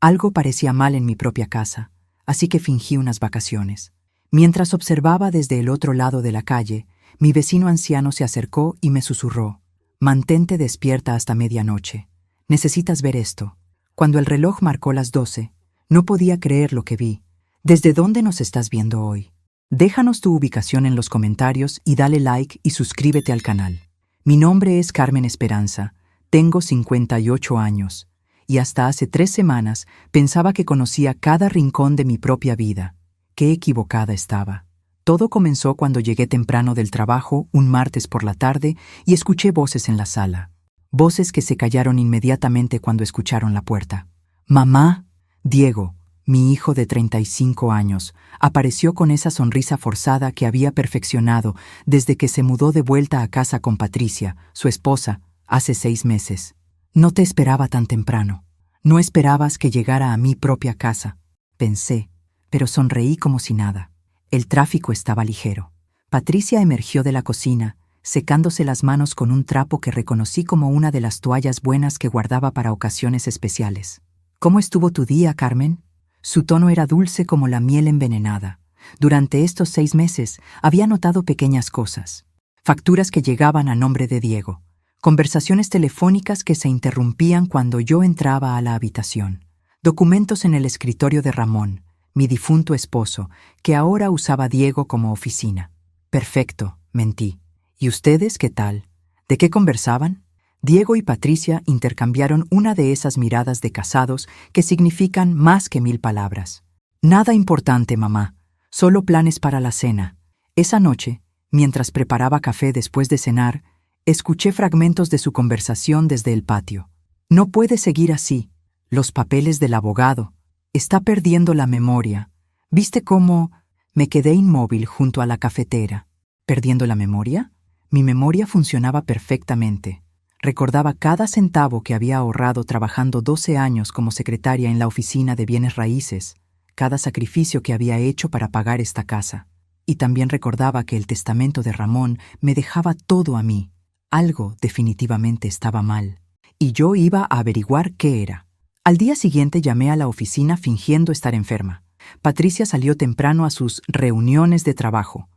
Algo parecía mal en mi propia casa, así que fingí unas vacaciones. Mientras observaba desde el otro lado de la calle, mi vecino anciano se acercó y me susurró: «Mantente despierta hasta medianoche. Necesitas ver esto». Cuando el reloj marcó las 12, no podía creer lo que vi. ¿Desde dónde nos estás viendo hoy? Déjanos tu ubicación en los comentarios y dale like y suscríbete al canal. Mi nombre es Carmen Esperanza, tengo 58 años, y hasta hace 3 semanas pensaba que conocía cada rincón de mi propia vida. Qué equivocada estaba. Todo comenzó cuando llegué temprano del trabajo un martes por la tarde y escuché voces en la sala. Voces que se callaron inmediatamente cuando escucharon la puerta. «Mamá». Diego, mi hijo de 35 años, apareció con esa sonrisa forzada que había perfeccionado desde que se mudó de vuelta a casa con Patricia, su esposa, hace 6 meses. «No te esperaba tan temprano. No esperabas que llegara a mi propia casa», pensé, pero sonreí como si nada. El tráfico estaba ligero. Patricia emergió de la cocina, secándose las manos con un trapo que reconocí como una de las toallas buenas que guardaba para ocasiones especiales. «¿Cómo estuvo tu día, Carmen?». Su tono era dulce como la miel envenenada. Durante estos 6 meses había notado pequeñas cosas. Facturas que llegaban a nombre de Diego. Conversaciones telefónicas que se interrumpían cuando yo entraba a la habitación. Documentos en el escritorio de Ramón, mi difunto esposo, que ahora usaba Diego como oficina. «Perfecto», mentí. «¿Y ustedes qué tal? ¿De qué conversaban?». Diego y Patricia intercambiaron una de esas miradas de casados que significan más que 1000 palabras. «Nada importante, mamá. Solo planes para la cena». Esa noche, mientras preparaba café después de cenar, escuché fragmentos de su conversación desde el patio. «No puede seguir así. Los papeles del abogado. Está perdiendo la memoria. ¿Viste cómo...?» Me quedé inmóvil junto a la cafetera. ¿Perdiendo la memoria? Mi memoria funcionaba perfectamente. Recordaba cada centavo que había ahorrado trabajando 12 años como secretaria en la oficina de bienes raíces, cada sacrificio que había hecho para pagar esta casa. Y también recordaba que el testamento de Ramón me dejaba todo a mí. Algo definitivamente estaba mal. Y yo iba a averiguar qué era. Al día siguiente llamé a la oficina fingiendo estar enferma. Patricia salió temprano a sus reuniones de trabajo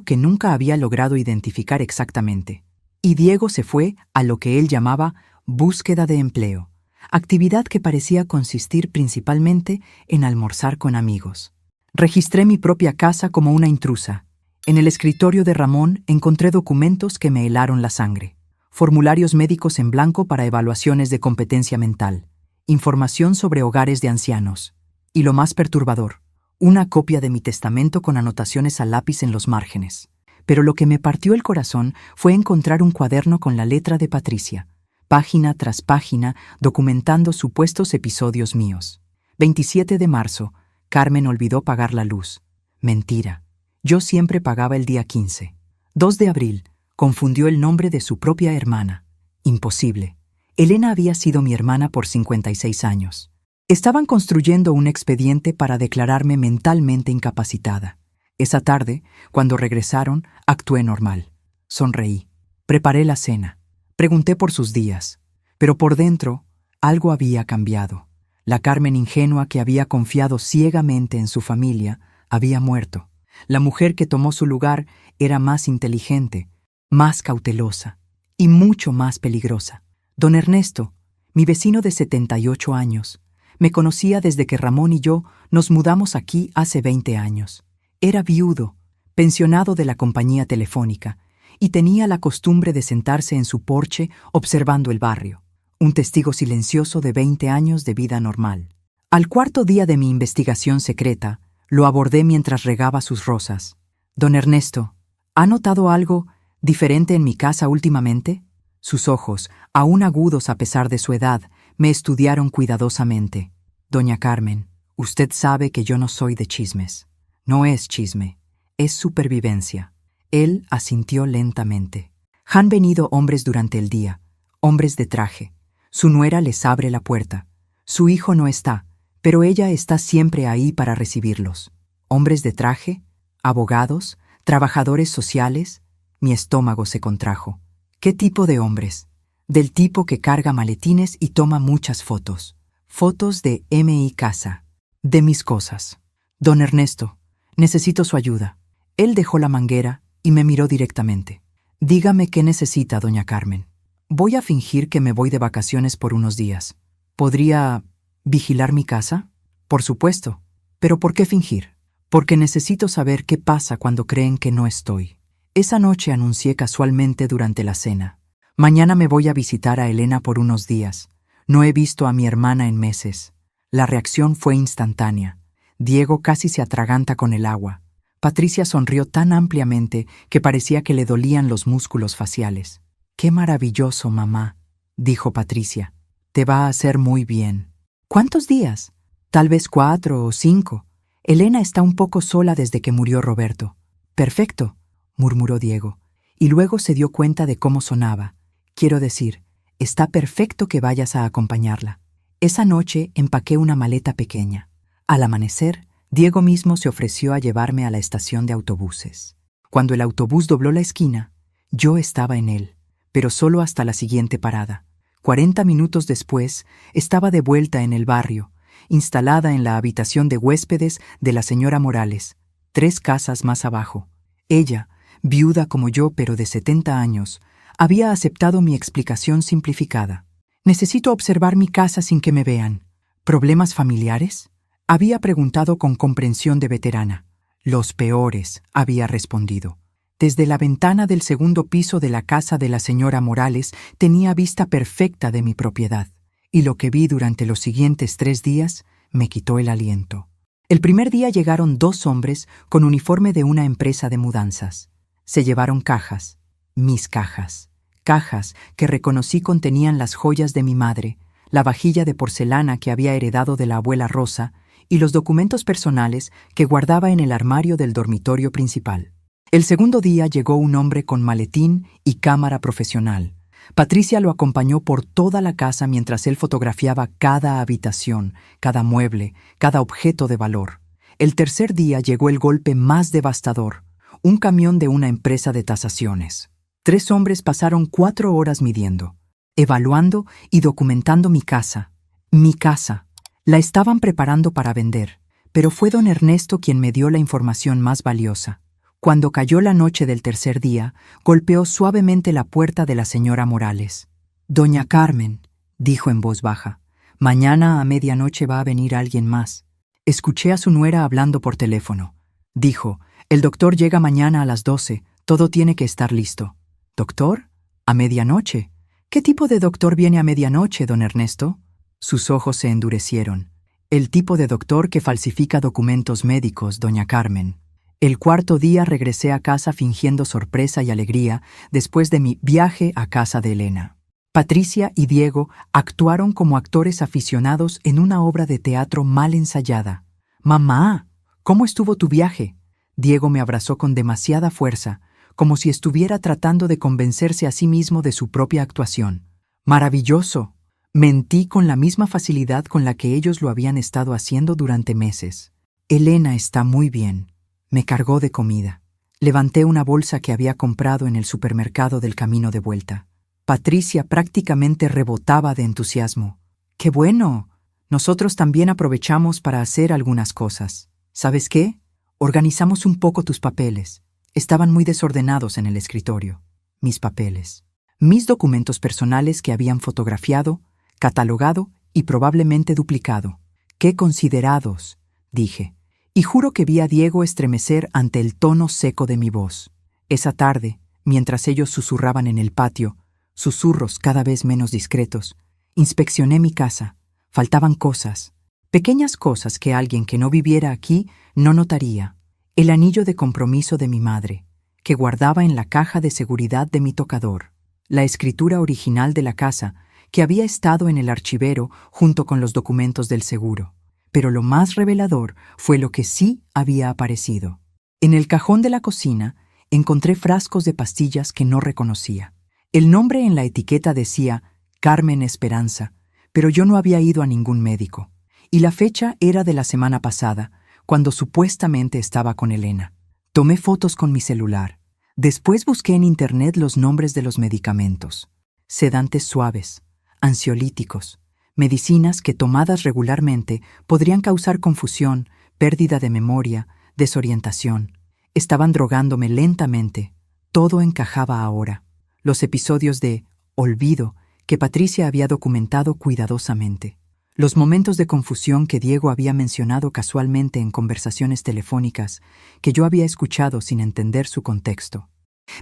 que nunca había logrado identificar exactamente. Y Diego se fue a lo que él llamaba búsqueda de empleo, actividad que parecía consistir principalmente en almorzar con amigos. Registré mi propia casa como una intrusa. En el escritorio de Ramón encontré documentos que me helaron la sangre, formularios médicos en blanco para evaluaciones de competencia mental, información sobre hogares de ancianos, y lo más perturbador, una copia de mi testamento con anotaciones a lápiz en los márgenes. Pero lo que me partió el corazón fue encontrar un cuaderno con la letra de Patricia, página tras página documentando supuestos episodios míos. 27 de marzo, Carmen olvidó pagar la luz. Mentira. Yo siempre pagaba el día 15. 2 de abril, confundió el nombre de su propia hermana. Imposible. Elena había sido mi hermana por 56 años. Estaban construyendo un expediente para declararme mentalmente incapacitada. Esa tarde, cuando regresaron, actué normal. Sonreí. Preparé la cena. Pregunté por sus días. Pero por dentro, algo había cambiado. La Carmen ingenua que había confiado ciegamente en su familia había muerto. La mujer que tomó su lugar era más inteligente, más cautelosa y mucho más peligrosa. Don Ernesto, mi vecino de 78 años, me conocía desde que Ramón y yo nos mudamos aquí hace 20 años. Era viudo, pensionado de la compañía telefónica, y tenía la costumbre de sentarse en su porche observando el barrio, un testigo silencioso de 20 años de vida normal. Al 4.º día de mi investigación secreta, lo abordé mientras regaba sus rosas. «Don Ernesto, ¿ha notado algo diferente en mi casa últimamente?». Sus ojos, aún agudos a pesar de su edad, me estudiaron cuidadosamente. «Doña Carmen, usted sabe que yo no soy de chismes». «No es chisme, es supervivencia». Él asintió lentamente. «Han venido hombres durante el día, hombres de traje. Su nuera les abre la puerta. Su hijo no está, pero ella está siempre ahí para recibirlos. Hombres de traje, abogados, trabajadores sociales». Mi estómago se contrajo. «¿Qué tipo de hombres?». «Del tipo que carga maletines y toma muchas fotos. Fotos de M.I. Casa. De mis cosas. Don Ernesto, necesito su ayuda. Él dejó la manguera y me miró directamente. Dígame qué necesita, doña Carmen. Voy a fingir que me voy de vacaciones por unos días. ¿Podría vigilar mi casa? Por supuesto. ¿Pero por qué fingir? Porque necesito saber qué pasa cuando creen que no estoy. Esa noche anuncié casualmente durante la cena. Mañana me voy a visitar a Elena por unos días. No he visto a mi hermana en meses. La reacción fue instantánea. Diego casi se atraganta con el agua. Patricia sonrió tan ampliamente que parecía que le dolían los músculos faciales. «Qué maravilloso, mamá», dijo Patricia. «Te va a hacer muy bien». «¿Cuántos días?» «Tal vez 4 o 5. Elena está un poco sola desde que murió Roberto». «Perfecto», murmuró Diego, y luego se dio cuenta de cómo sonaba. «Quiero decir, está perfecto que vayas a acompañarla». Esa noche empaqué una maleta pequeña. Al amanecer, Diego mismo se ofreció a llevarme a la estación de autobuses. Cuando el autobús dobló la esquina, yo estaba en él, pero solo hasta la siguiente parada. 40 minutos después, estaba de vuelta en el barrio, instalada en la habitación de huéspedes de la señora Morales, 3 casas más abajo. Ella, viuda como yo pero de 70 años, había aceptado mi explicación simplificada. «Necesito observar mi casa sin que me vean». «¿Problemas familiares?», había preguntado con comprensión de veterana. «Los peores», había respondido. Desde la ventana del segundo piso de la casa de la señora Morales tenía vista perfecta de mi propiedad, y lo que vi durante los siguientes 3 días me quitó el aliento. El primer día llegaron 2 hombres con uniforme de una empresa de mudanzas. Se llevaron cajas, mis cajas. Cajas que reconocí contenían las joyas de mi madre, la vajilla de porcelana que había heredado de la abuela Rosa y los documentos personales que guardaba en el armario del dormitorio principal. El segundo día llegó un hombre con maletín y cámara profesional. Patricia lo acompañó por toda la casa mientras él fotografiaba cada habitación, cada mueble, cada objeto de valor. El tercer día llegó el golpe más devastador, un camión de una empresa de tasaciones. 3 hombres pasaron 4 horas midiendo, evaluando y documentando mi casa. Mi casa. La estaban preparando para vender, pero fue don Ernesto quien me dio la información más valiosa. Cuando cayó la noche del tercer día, golpeó suavemente la puerta de la señora Morales. «Doña Carmen», dijo en voz baja, «mañana a medianoche va a venir alguien más». Escuché a su nuera hablando por teléfono. Dijo, «El doctor llega mañana a las 12, todo tiene que estar listo». «¿Doctor? ¿A medianoche? ¿Qué tipo de doctor viene a medianoche, don Ernesto?» Sus ojos se endurecieron. «El tipo de doctor que falsifica documentos médicos, doña Carmen». El cuarto día regresé a casa fingiendo sorpresa y alegría después de mi viaje a casa de Elena. Patricia y Diego actuaron como actores aficionados en una obra de teatro mal ensayada. «Mamá, ¿cómo estuvo tu viaje?» Diego me abrazó con demasiada fuerza, como si estuviera tratando de convencerse a sí mismo de su propia actuación. «Maravilloso». Mentí con la misma facilidad con la que ellos lo habían estado haciendo durante meses. «Elena está muy bien». Me cargó de comida. Levanté una bolsa que había comprado en el supermercado del camino de vuelta. Patricia prácticamente rebotaba de entusiasmo. «¡Qué bueno! Nosotros también aprovechamos para hacer algunas cosas. ¿Sabes qué? Organizamos un poco tus papeles». Estaban muy desordenados en el escritorio. Mis papeles. Mis documentos personales que habían fotografiado, catalogado y probablemente duplicado. «¡Qué considerados!», dije. Y juro que vi a Diego estremecer ante el tono seco de mi voz. Esa tarde, mientras ellos susurraban en el patio, susurros cada vez menos discretos, inspeccioné mi casa. Faltaban cosas, pequeñas cosas que alguien que no viviera aquí no notaría. El anillo de compromiso de mi madre, que guardaba en la caja de seguridad de mi tocador. La escritura original de la casa, que había estado en el archivero junto con los documentos del seguro. Pero lo más revelador fue lo que sí había aparecido. En el cajón de la cocina encontré frascos de pastillas que no reconocía. El nombre en la etiqueta decía Carmen Esperanza, pero yo no había ido a ningún médico. Y la fecha era de la semana pasada, cuando supuestamente estaba con Elena. Tomé fotos con mi celular. Después busqué en internet los nombres de los medicamentos. Sedantes suaves, ansiolíticos, medicinas que tomadas regularmente podrían causar confusión, pérdida de memoria, desorientación. Estaban drogándome lentamente. Todo encajaba ahora. Los episodios de olvido que Patricia había documentado cuidadosamente. Los momentos de confusión que Diego había mencionado casualmente en conversaciones telefónicas que yo había escuchado sin entender su contexto.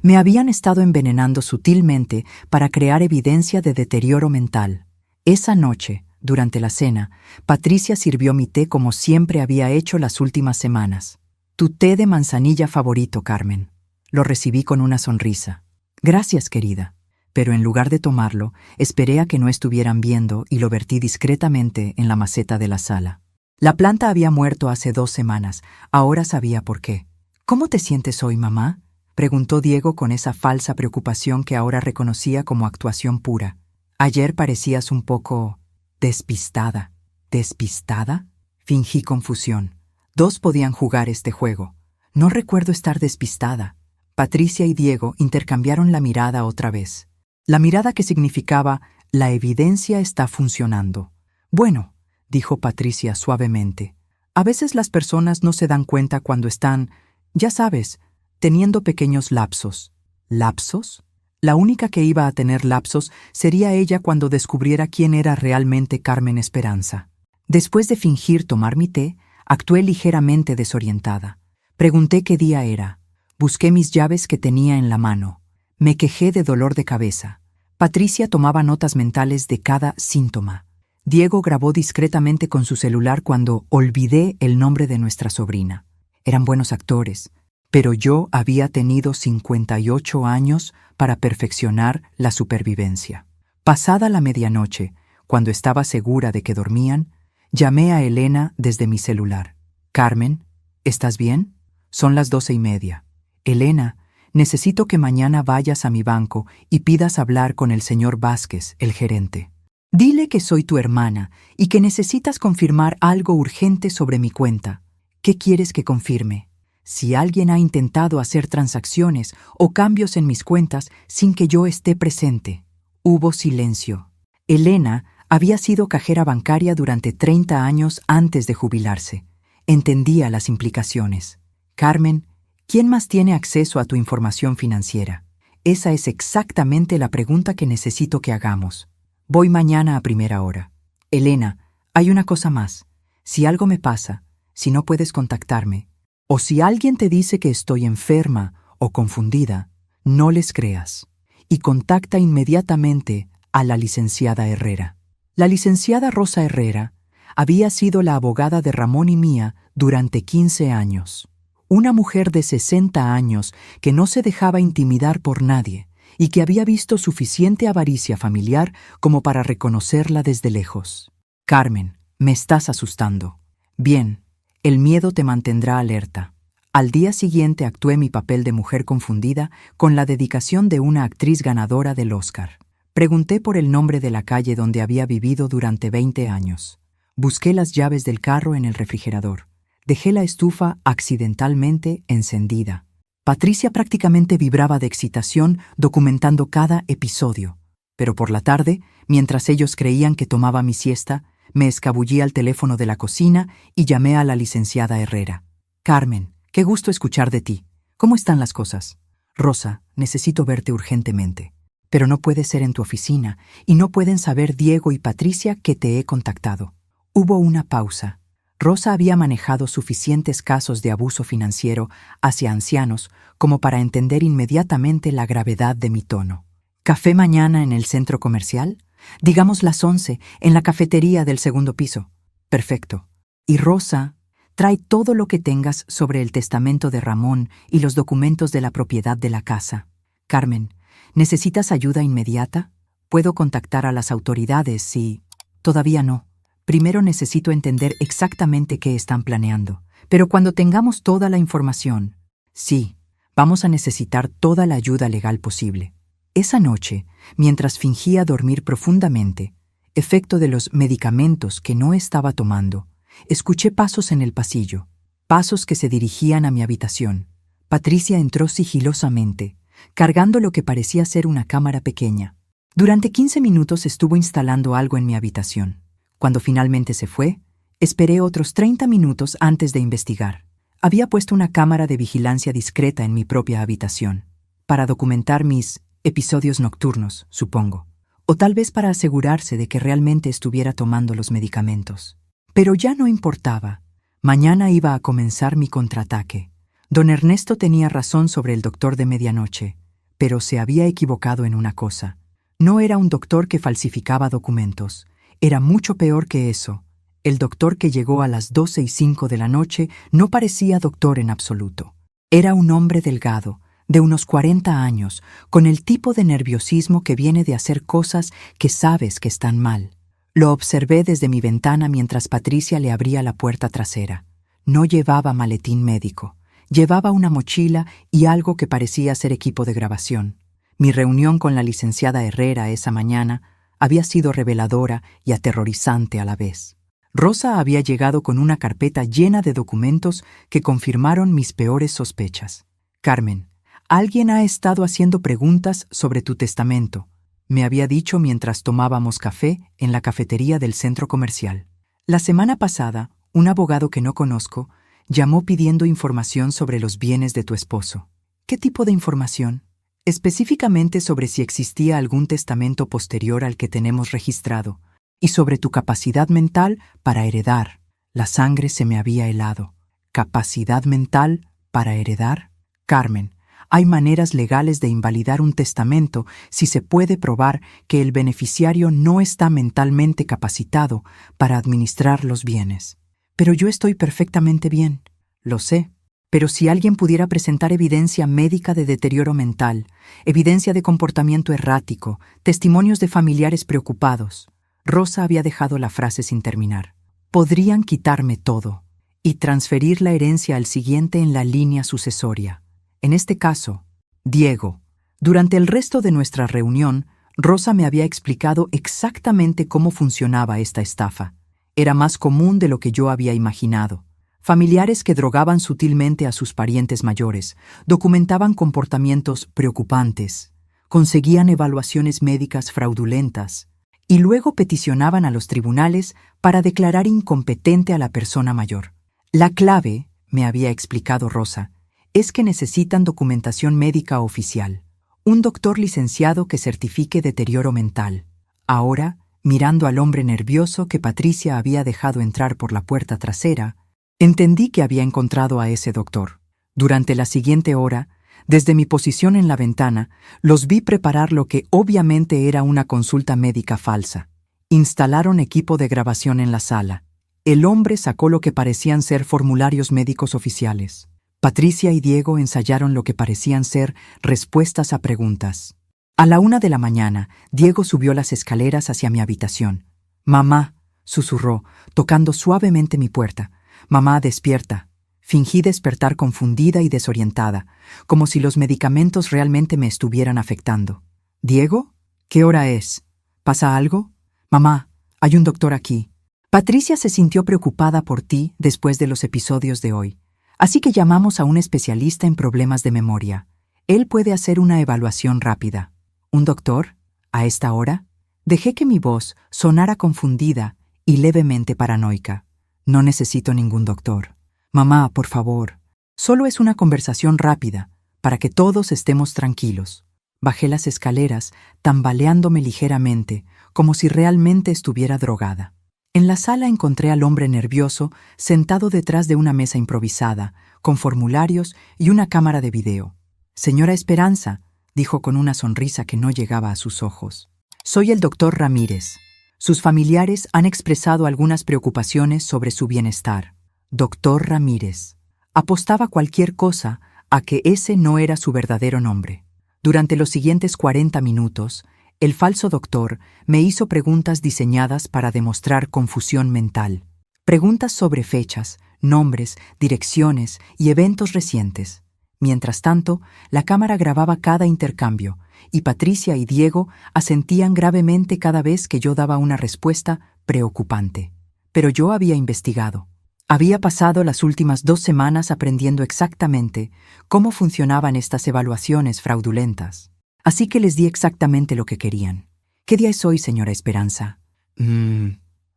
Me habían estado envenenando sutilmente para crear evidencia de deterioro mental. Esa noche, durante la cena, Patricia sirvió mi té como siempre había hecho las últimas semanas. Tu té de manzanilla favorito, Carmen. Lo recibí con una sonrisa. Gracias, querida. Pero en lugar de tomarlo, esperé a que no estuvieran viendo y lo vertí discretamente en la maceta de la sala. La planta había muerto hace 2 semanas. Ahora sabía por qué. ¿Cómo te sientes hoy, mamá?, preguntó Diego con esa falsa preocupación que ahora reconocía como actuación pura. Ayer parecías un poco despistada. ¿Despistada? Fingí confusión. 2 podían jugar este juego. No recuerdo estar despistada. Patricia y Diego intercambiaron la mirada otra vez. La mirada que significaba, la evidencia está funcionando. Bueno, dijo Patricia suavemente, a veces las personas no se dan cuenta cuando están, ya sabes, teniendo pequeños lapsos. ¿Lapsos? La única que iba a tener lapsos sería ella cuando descubriera quién era realmente Carmen Esperanza. Después de fingir tomar mi té, actué ligeramente desorientada. Pregunté qué día era. Busqué mis llaves que tenía en la mano. Me quejé de dolor de cabeza. Patricia tomaba notas mentales de cada síntoma. Diego grabó discretamente con su celular cuando olvidé el nombre de nuestra sobrina. Eran buenos actores, pero yo había tenido 58 años para perfeccionar la supervivencia. Pasada la medianoche, cuando estaba segura de que dormían, llamé a Elena desde mi celular. Carmen, ¿estás bien? Son las 12:30. Elena, necesito que mañana vayas a mi banco y pidas hablar con el señor Vázquez, el gerente. Dile que soy tu hermana y que necesitas confirmar algo urgente sobre mi cuenta. ¿Qué quieres que confirme? Si alguien ha intentado hacer transacciones o cambios en mis cuentas sin que yo esté presente. Hubo silencio. Elena había sido cajera bancaria durante 30 años antes de jubilarse. Entendía las implicaciones. Carmen, ¿quién más tiene acceso a tu información financiera? Esa es exactamente la pregunta que necesito que hagamos. Voy mañana a primera hora. Elena, hay una cosa más. Si algo me pasa, si no puedes contactarme, o si alguien te dice que estoy enferma o confundida, no les creas. Y contacta inmediatamente a la licenciada Herrera. La licenciada Rosa Herrera había sido la abogada de Ramón y mía durante 15 años. Una mujer de 60 años que no se dejaba intimidar por nadie y que había visto suficiente avaricia familiar como para reconocerla desde lejos. Carmen, me estás asustando. Bien, el miedo te mantendrá alerta. Al día siguiente actué mi papel de mujer confundida con la dedicación de una actriz ganadora del Oscar. Pregunté por el nombre de la calle donde había vivido durante 20 años. Busqué las llaves del carro en el refrigerador. Dejé la estufa accidentalmente encendida. Patricia prácticamente vibraba de excitación documentando cada episodio. Pero por la tarde, mientras ellos creían que tomaba mi siesta, me escabullí al teléfono de la cocina y llamé a la licenciada Herrera. Carmen, qué gusto escuchar de ti. ¿Cómo están las cosas? Rosa, necesito verte urgentemente. Pero no puede ser en tu oficina y no pueden saber Diego y Patricia que te he contactado. Hubo una pausa. Rosa había manejado suficientes casos de abuso financiero hacia ancianos como para entender inmediatamente la gravedad de mi tono. ¿Café mañana en el centro comercial? Digamos las 11, en la cafetería del 2º piso. Perfecto. Y Rosa, trae todo lo que tengas sobre el testamento de Ramón y los documentos de la propiedad de la casa. Carmen, ¿necesitas ayuda inmediata? Puedo contactar a las autoridades si... Todavía no. Primero necesito entender exactamente qué están planeando. Pero cuando tengamos toda la información... Sí, vamos a necesitar toda la ayuda legal posible. Esa noche, mientras fingía dormir profundamente, efecto de los medicamentos que no estaba tomando, escuché pasos en el pasillo, pasos que se dirigían a mi habitación. Patricia entró sigilosamente, cargando lo que parecía ser una cámara pequeña. Durante 15 minutos estuvo instalando algo en mi habitación. Cuando finalmente se fue, esperé otros 30 minutos antes de investigar. Había puesto una cámara de vigilancia discreta en mi propia habitación, para documentar mis episodios nocturnos, supongo, o tal vez para asegurarse de que realmente estuviera tomando los medicamentos. Pero ya no importaba. Mañana iba a comenzar mi contraataque. Don Ernesto tenía razón sobre el doctor de medianoche, pero se había equivocado en una cosa. No era un doctor que falsificaba documentos. Era mucho peor que eso. El doctor que llegó a las 12:05 de la noche no parecía doctor en absoluto. Era un hombre delgado, de unos 40 años, con el tipo de nerviosismo que viene de hacer cosas que sabes que están mal. Lo observé desde mi ventana mientras Patricia le abría la puerta trasera. No llevaba maletín médico. Llevaba una mochila y algo que parecía ser equipo de grabación. Mi reunión con la licenciada Herrera esa mañana había sido reveladora y aterrorizante a la vez. Rosa había llegado con una carpeta llena de documentos que confirmaron mis peores sospechas. «Carmen, alguien ha estado haciendo preguntas sobre tu testamento», me había dicho mientras tomábamos café en la cafetería del centro comercial. La semana pasada, un abogado que no conozco llamó pidiendo información sobre los bienes de tu esposo. ¿Qué tipo de información? Específicamente sobre si existía algún testamento posterior al que tenemos registrado, y sobre tu capacidad mental para heredar. La sangre se me había helado. ¿Capacidad mental para heredar? Carmen, hay maneras legales de invalidar un testamento si se puede probar que el beneficiario no está mentalmente capacitado para administrar los bienes. Pero yo estoy perfectamente bien. Lo sé. Pero si alguien pudiera presentar evidencia médica de deterioro mental, evidencia de comportamiento errático, testimonios de familiares preocupados. Rosa había dejado la frase sin terminar. Podrían quitarme todo y transferir la herencia al siguiente en la línea sucesoria. En este caso, Diego. Durante el resto de nuestra reunión, Rosa me había explicado exactamente cómo funcionaba esta estafa. Era más común de lo que yo había imaginado. Familiares que drogaban sutilmente a sus parientes mayores, documentaban comportamientos preocupantes, conseguían evaluaciones médicas fraudulentas y luego peticionaban a los tribunales para declarar incompetente a la persona mayor. La clave, me había explicado Rosa, es que necesitan documentación médica oficial, un doctor licenciado que certifique deterioro mental. Ahora, mirando al hombre nervioso que Patricia había dejado entrar por la puerta trasera, entendí que había encontrado a ese doctor. Durante la siguiente hora, desde mi posición en la ventana, los vi preparar lo que obviamente era una consulta médica falsa. Instalaron equipo de grabación en la sala. El hombre sacó lo que parecían ser formularios médicos oficiales. Patricia y Diego ensayaron lo que parecían ser respuestas a preguntas. A la 1 de la mañana, Diego subió las escaleras hacia mi habitación. «Mamá», susurró, tocando suavemente mi puerta. «Mamá, despierta». Fingí despertar confundida y desorientada, como si los medicamentos realmente me estuvieran afectando. «¿Diego? ¿Qué hora es? ¿Pasa algo? Mamá, hay un doctor aquí». Patricia se sintió preocupada por ti después de los episodios de hoy. Así que llamamos a un especialista en problemas de memoria. Él puede hacer una evaluación rápida. ¿Un doctor? ¿A esta hora? Dejé que mi voz sonara confundida y levemente paranoica. No necesito ningún doctor. Mamá, por favor. Solo es una conversación rápida, para que todos estemos tranquilos. Bajé las escaleras, tambaleándome ligeramente, como si realmente estuviera drogada. En la sala encontré al hombre nervioso sentado detrás de una mesa improvisada, con formularios y una cámara de video. «Señora Esperanza», dijo con una sonrisa que no llegaba a sus ojos. «Soy el doctor Ramírez. Sus familiares han expresado algunas preocupaciones sobre su bienestar». Doctor Ramírez. Apostaba cualquier cosa a que ese no era su verdadero nombre. Durante los siguientes 40 minutos, el falso doctor me hizo preguntas diseñadas para demostrar confusión mental. Preguntas sobre fechas, nombres, direcciones y eventos recientes. Mientras tanto, la cámara grababa cada intercambio, y Patricia y Diego asentían gravemente cada vez que yo daba una respuesta preocupante. Pero yo había investigado. Había pasado las últimas 2 semanas aprendiendo exactamente cómo funcionaban estas evaluaciones fraudulentas. Así que les di exactamente lo que querían. ¿Qué día es hoy, señora Esperanza?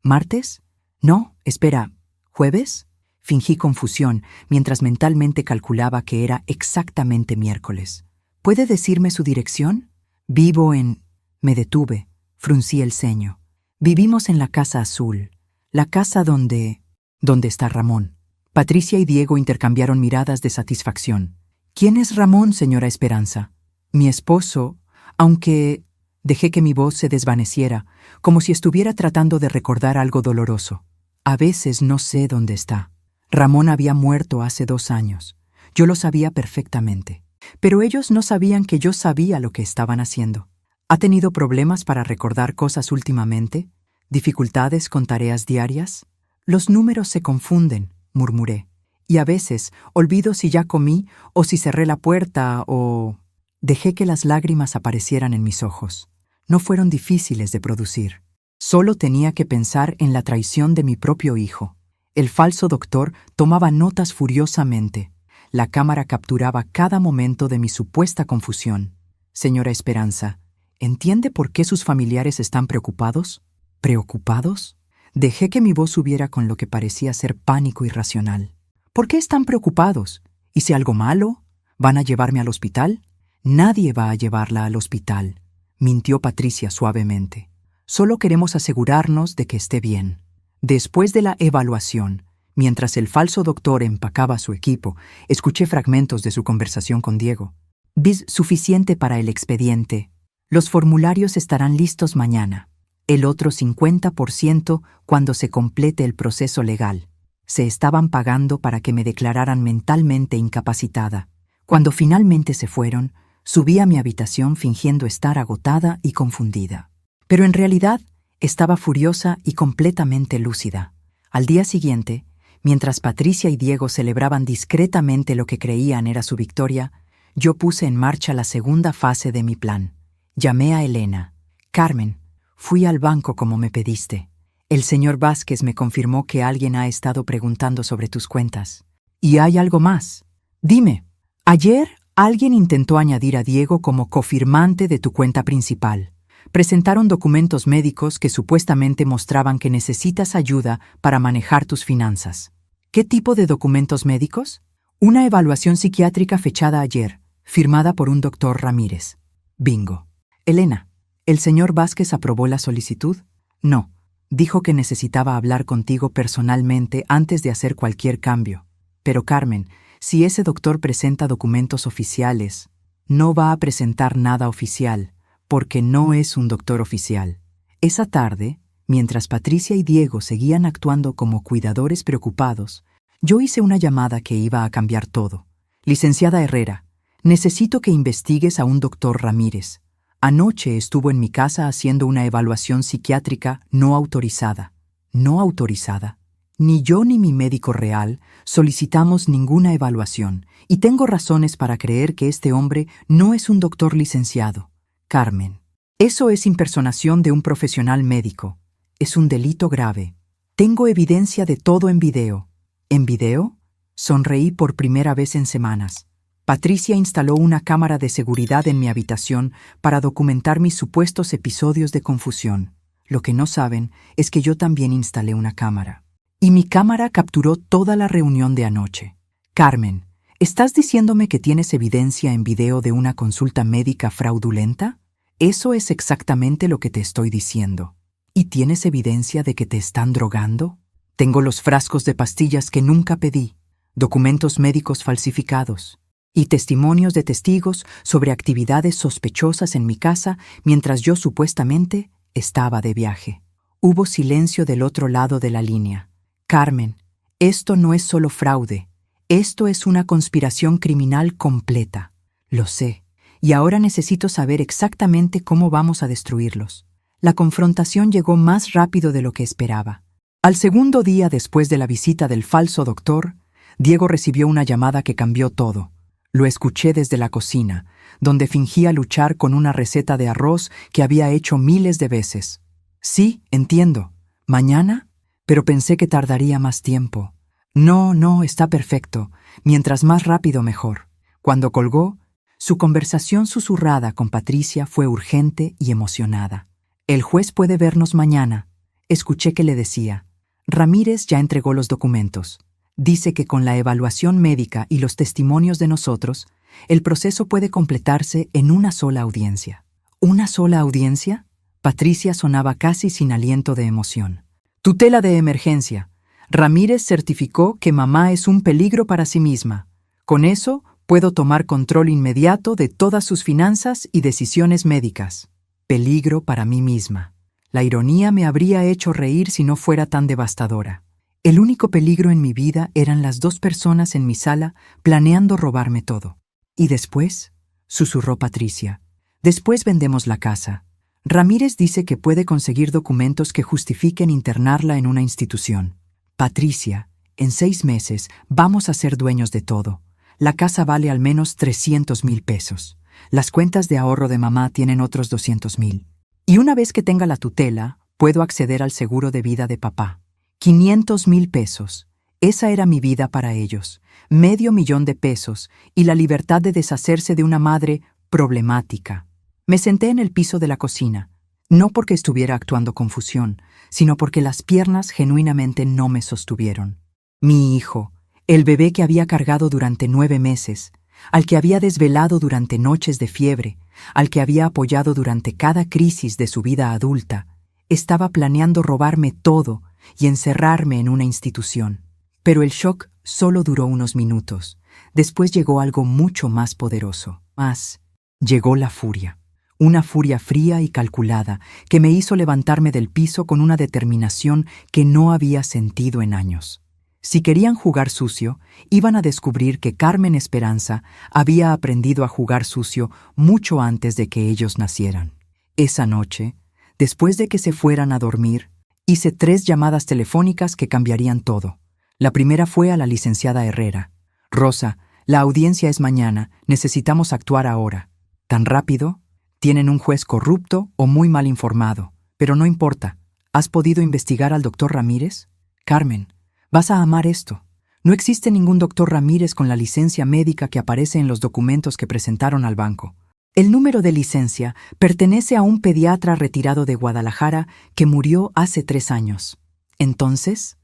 ¿Martes? No, espera, ¿jueves? Fingí confusión mientras mentalmente calculaba que era exactamente miércoles. ¿Puede decirme su dirección? Vivo en... Me detuve, fruncí el ceño. Vivimos en la Casa Azul, la casa donde está Ramón. Patricia y Diego intercambiaron miradas de satisfacción. ¿Quién es Ramón, señora Esperanza? Mi esposo, aunque dejé que mi voz se desvaneciera, como si estuviera tratando de recordar algo doloroso. A veces no sé dónde está. Ramón había muerto hace 2 años. Yo lo sabía perfectamente. Pero ellos no sabían que yo sabía lo que estaban haciendo. ¿Ha tenido problemas para recordar cosas últimamente? ¿Dificultades con tareas diarias? Los números se confunden, murmuré. Y a veces olvido si ya comí o si cerré la puerta o... Dejé que las lágrimas aparecieran en mis ojos. No fueron difíciles de producir. Solo tenía que pensar en la traición de mi propio hijo. El falso doctor tomaba notas furiosamente. La cámara capturaba cada momento de mi supuesta confusión. Señora Esperanza, ¿entiende por qué sus familiares están preocupados? ¿Preocupados? Dejé que mi voz subiera con lo que parecía ser pánico irracional. ¿Por qué están preocupados? ¿Hice algo malo? ¿Van a llevarme al hospital? Nadie va a llevarla al hospital, mintió Patricia suavemente. Solo queremos asegurarnos de que esté bien. Después de la evaluación, mientras el falso doctor empacaba su equipo, escuché fragmentos de su conversación con Diego. «¿Vis suficiente para el expediente? Los formularios estarán listos mañana. El otro 50% cuando se complete el proceso legal. Se estaban pagando para que me declararan mentalmente incapacitada. Cuando finalmente se fueron, subí a mi habitación fingiendo estar agotada y confundida. Pero en realidad estaba furiosa y completamente lúcida. Al día siguiente, mientras Patricia y Diego celebraban discretamente lo que creían era su victoria, yo puse en marcha la segunda fase de mi plan. Llamé a Elena. «Carmen, fui al banco como me pediste. El señor Vázquez me confirmó que alguien ha estado preguntando sobre tus cuentas. ¿Y hay algo más? Dime. Ayer alguien intentó añadir a Diego como cofirmante de tu cuenta principal. Presentaron documentos médicos que supuestamente mostraban que necesitas ayuda para manejar tus finanzas. ¿Qué tipo de documentos médicos? Una evaluación psiquiátrica fechada ayer, firmada por un doctor Ramírez. Bingo. Elena, ¿el señor Vázquez aprobó la solicitud? No. Dijo que necesitaba hablar contigo personalmente antes de hacer cualquier cambio. Pero Carmen, si ese doctor presenta documentos oficiales, no va a presentar nada oficial, porque no es un doctor oficial. Esa tarde, mientras Patricia y Diego seguían actuando como cuidadores preocupados, yo hice una llamada que iba a cambiar todo. Licenciada Herrera, necesito que investigues a un doctor Ramírez. Anoche estuvo en mi casa haciendo una evaluación psiquiátrica no autorizada. ¿No autorizada? Ni yo ni mi médico real solicitamos ninguna evaluación, y tengo razones para creer que este hombre no es un doctor licenciado. Carmen, eso es impersonación de un profesional médico. Es un delito grave. Tengo evidencia de todo en video. ¿En video? Sonreí por primera vez en semanas. Patricia instaló una cámara de seguridad en mi habitación para documentar mis supuestos episodios de confusión. Lo que no saben es que yo también instalé una cámara. Y mi cámara capturó toda la reunión de anoche. Carmen, ¿estás diciéndome que tienes evidencia en video de una consulta médica fraudulenta? Eso es exactamente lo que te estoy diciendo. ¿Y tienes evidencia de que te están drogando? Tengo los frascos de pastillas que nunca pedí, documentos médicos falsificados y testimonios de testigos sobre actividades sospechosas en mi casa mientras yo supuestamente estaba de viaje. Hubo silencio del otro lado de la línea. Carmen, esto no es solo fraude, esto es una conspiración criminal completa. Lo sé, y ahora necesito saber exactamente cómo vamos a destruirlos. La confrontación llegó más rápido de lo que esperaba. Al segundo día después de la visita del falso doctor, Diego recibió una llamada que cambió todo. Lo escuché desde la cocina, donde fingía luchar con una receta de arroz que había hecho miles de veces. Sí, entiendo. ¿Mañana? Pero pensé que tardaría más tiempo. No, está perfecto. Mientras más rápido, mejor. Cuando colgó, su conversación susurrada con Patricia fue urgente y emocionada. El juez puede vernos mañana. Escuché que le decía. Ramírez ya entregó los documentos. Dice que con la evaluación médica y los testimonios de nosotros, el proceso puede completarse en una sola audiencia. ¿Una sola audiencia? Patricia sonaba casi sin aliento de emoción. Tutela de emergencia. Ramírez certificó que mamá es un peligro para sí misma. Con eso, puedo tomar control inmediato de todas sus finanzas y decisiones médicas. Peligro para mí misma. La ironía me habría hecho reír si no fuera tan devastadora. El único peligro en mi vida eran las 2 personas en mi sala planeando robarme todo. ¿Y después? Susurró Patricia. Después vendemos la casa. Ramírez dice que puede conseguir documentos que justifiquen internarla en una institución. Patricia, en 6 meses vamos a ser dueños de todo. La casa vale al menos 300,000 pesos. Las cuentas de ahorro de mamá tienen otros 200,000. Y una vez que tenga la tutela, puedo acceder al seguro de vida de papá. 500,000 pesos. Esa era mi vida para ellos. $500,000 de pesos y la libertad de deshacerse de una madre problemática. Me senté en el piso de la cocina, no porque estuviera actuando confusión, sino porque las piernas genuinamente no me sostuvieron. Mi hijo, el bebé que había cargado durante 9 meses, al que había desvelado durante noches de fiebre, al que había apoyado durante cada crisis de su vida adulta, estaba planeando robarme todo y encerrarme en una institución. Pero el shock solo duró unos minutos. Después llegó algo mucho más poderoso. Llegó la furia. Una furia fría y calculada que me hizo levantarme del piso con una determinación que no había sentido en años. Si querían jugar sucio, iban a descubrir que Carmen Esperanza había aprendido a jugar sucio mucho antes de que ellos nacieran. Esa noche, después de que se fueran a dormir, hice 3 llamadas telefónicas que cambiarían todo. La primera fue a la licenciada Herrera. Rosa, la audiencia es mañana, necesitamos actuar ahora. ¿Tan rápido? Tienen un juez corrupto o muy mal informado. Pero no importa. ¿Has podido investigar al doctor Ramírez? Carmen, vas a amar esto. No existe ningún doctor Ramírez con la licencia médica que aparece en los documentos que presentaron al banco. El número de licencia pertenece a un pediatra retirado de Guadalajara que murió hace 3 años. Entonces,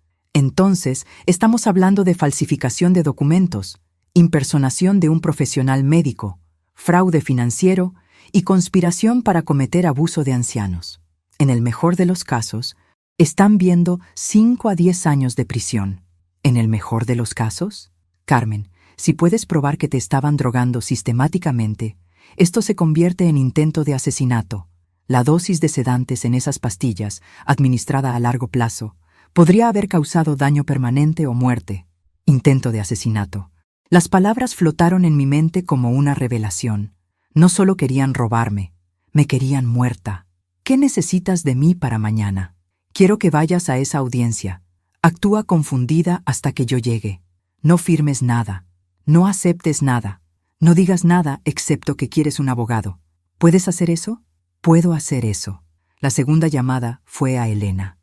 estamos hablando de falsificación de documentos, impersonación de un profesional médico, fraude financiero y conspiración para cometer abuso de ancianos. En el mejor de los casos, están viendo 5 a 10 años de prisión. ¿En el mejor de los casos? Carmen, si puedes probar que te estaban drogando sistemáticamente, esto se convierte en intento de asesinato. La dosis de sedantes en esas pastillas, administrada a largo plazo, podría haber causado daño permanente o muerte. Intento de asesinato. Las palabras flotaron en mi mente como una revelación. No solo querían robarme, me querían muerta. ¿Qué necesitas de mí para mañana? Quiero que vayas a esa audiencia. Actúa confundida hasta que yo llegue. No firmes nada. No aceptes nada. No digas nada excepto que quieres un abogado. ¿Puedes hacer eso? Puedo hacer eso. La segunda llamada fue a Elena.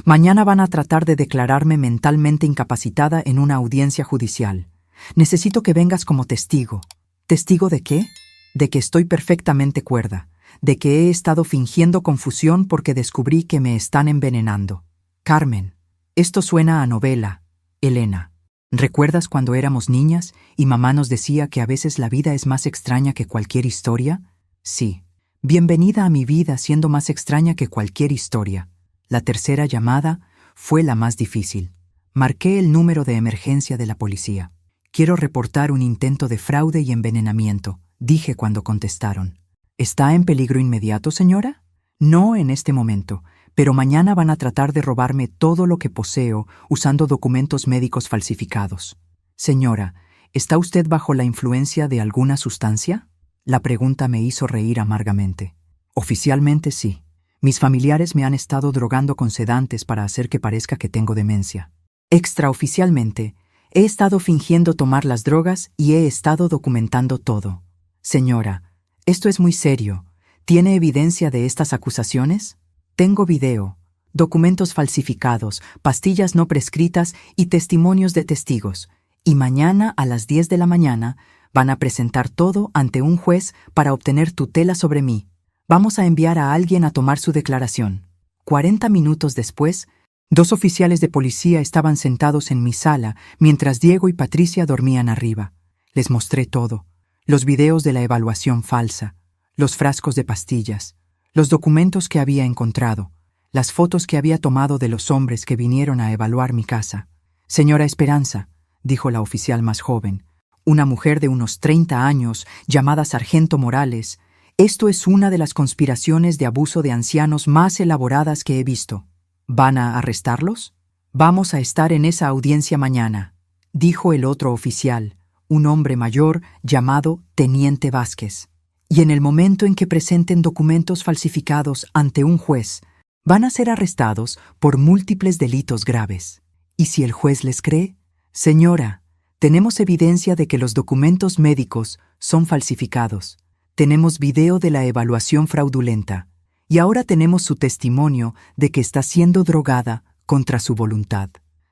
Mañana van a tratar de declararme mentalmente incapacitada en una audiencia judicial. Necesito que vengas como testigo. ¿Testigo de qué? De que estoy perfectamente cuerda, de que he estado fingiendo confusión porque descubrí que me están envenenando. Carmen, esto suena a novela. Elena, ¿recuerdas cuando éramos niñas y mamá nos decía que a veces la vida es más extraña que cualquier historia? Sí. Bienvenida a mi vida siendo más extraña que cualquier historia. La tercera llamada fue la más difícil. Marqué el número de emergencia de la policía. Quiero reportar un intento de fraude y envenenamiento, dije cuando contestaron. ¿Está en peligro inmediato, señora? No en este momento, pero mañana van a tratar de robarme todo lo que poseo usando documentos médicos falsificados. Señora, ¿está usted bajo la influencia de alguna sustancia? La pregunta me hizo reír amargamente. Oficialmente sí. Mis familiares me han estado drogando con sedantes para hacer que parezca que tengo demencia. Extraoficialmente, he estado fingiendo tomar las drogas y he estado documentando todo. Señora, esto es muy serio. ¿Tiene evidencia de estas acusaciones? Tengo video, documentos falsificados, pastillas no prescritas y testimonios de testigos. Y mañana a las 10 de la mañana van a presentar todo ante un juez para obtener tutela sobre mí. Vamos a enviar a alguien a tomar su declaración. 40 minutos después, 2 oficiales de policía estaban sentados en mi sala mientras Diego y Patricia dormían arriba. Les mostré todo: los videos de la evaluación falsa, los frascos de pastillas, los documentos que había encontrado, las fotos que había tomado de los hombres que vinieron a evaluar mi casa. «Señora Esperanza», dijo la oficial más joven, una mujer de unos 30 años, llamada Sargento Morales, «esto es una de las conspiraciones de abuso de ancianos más elaboradas que he visto. ¿Van a arrestarlos? Vamos a estar en esa audiencia mañana», dijo el otro oficial, un hombre mayor llamado Teniente Vázquez. «Y en el momento en que presenten documentos falsificados ante un juez, van a ser arrestados por múltiples delitos graves. ¿Y si el juez les cree? Señora, tenemos evidencia de que los documentos médicos son falsificados. Tenemos video de la evaluación fraudulenta. Y ahora tenemos su testimonio de que está siendo drogada contra su voluntad».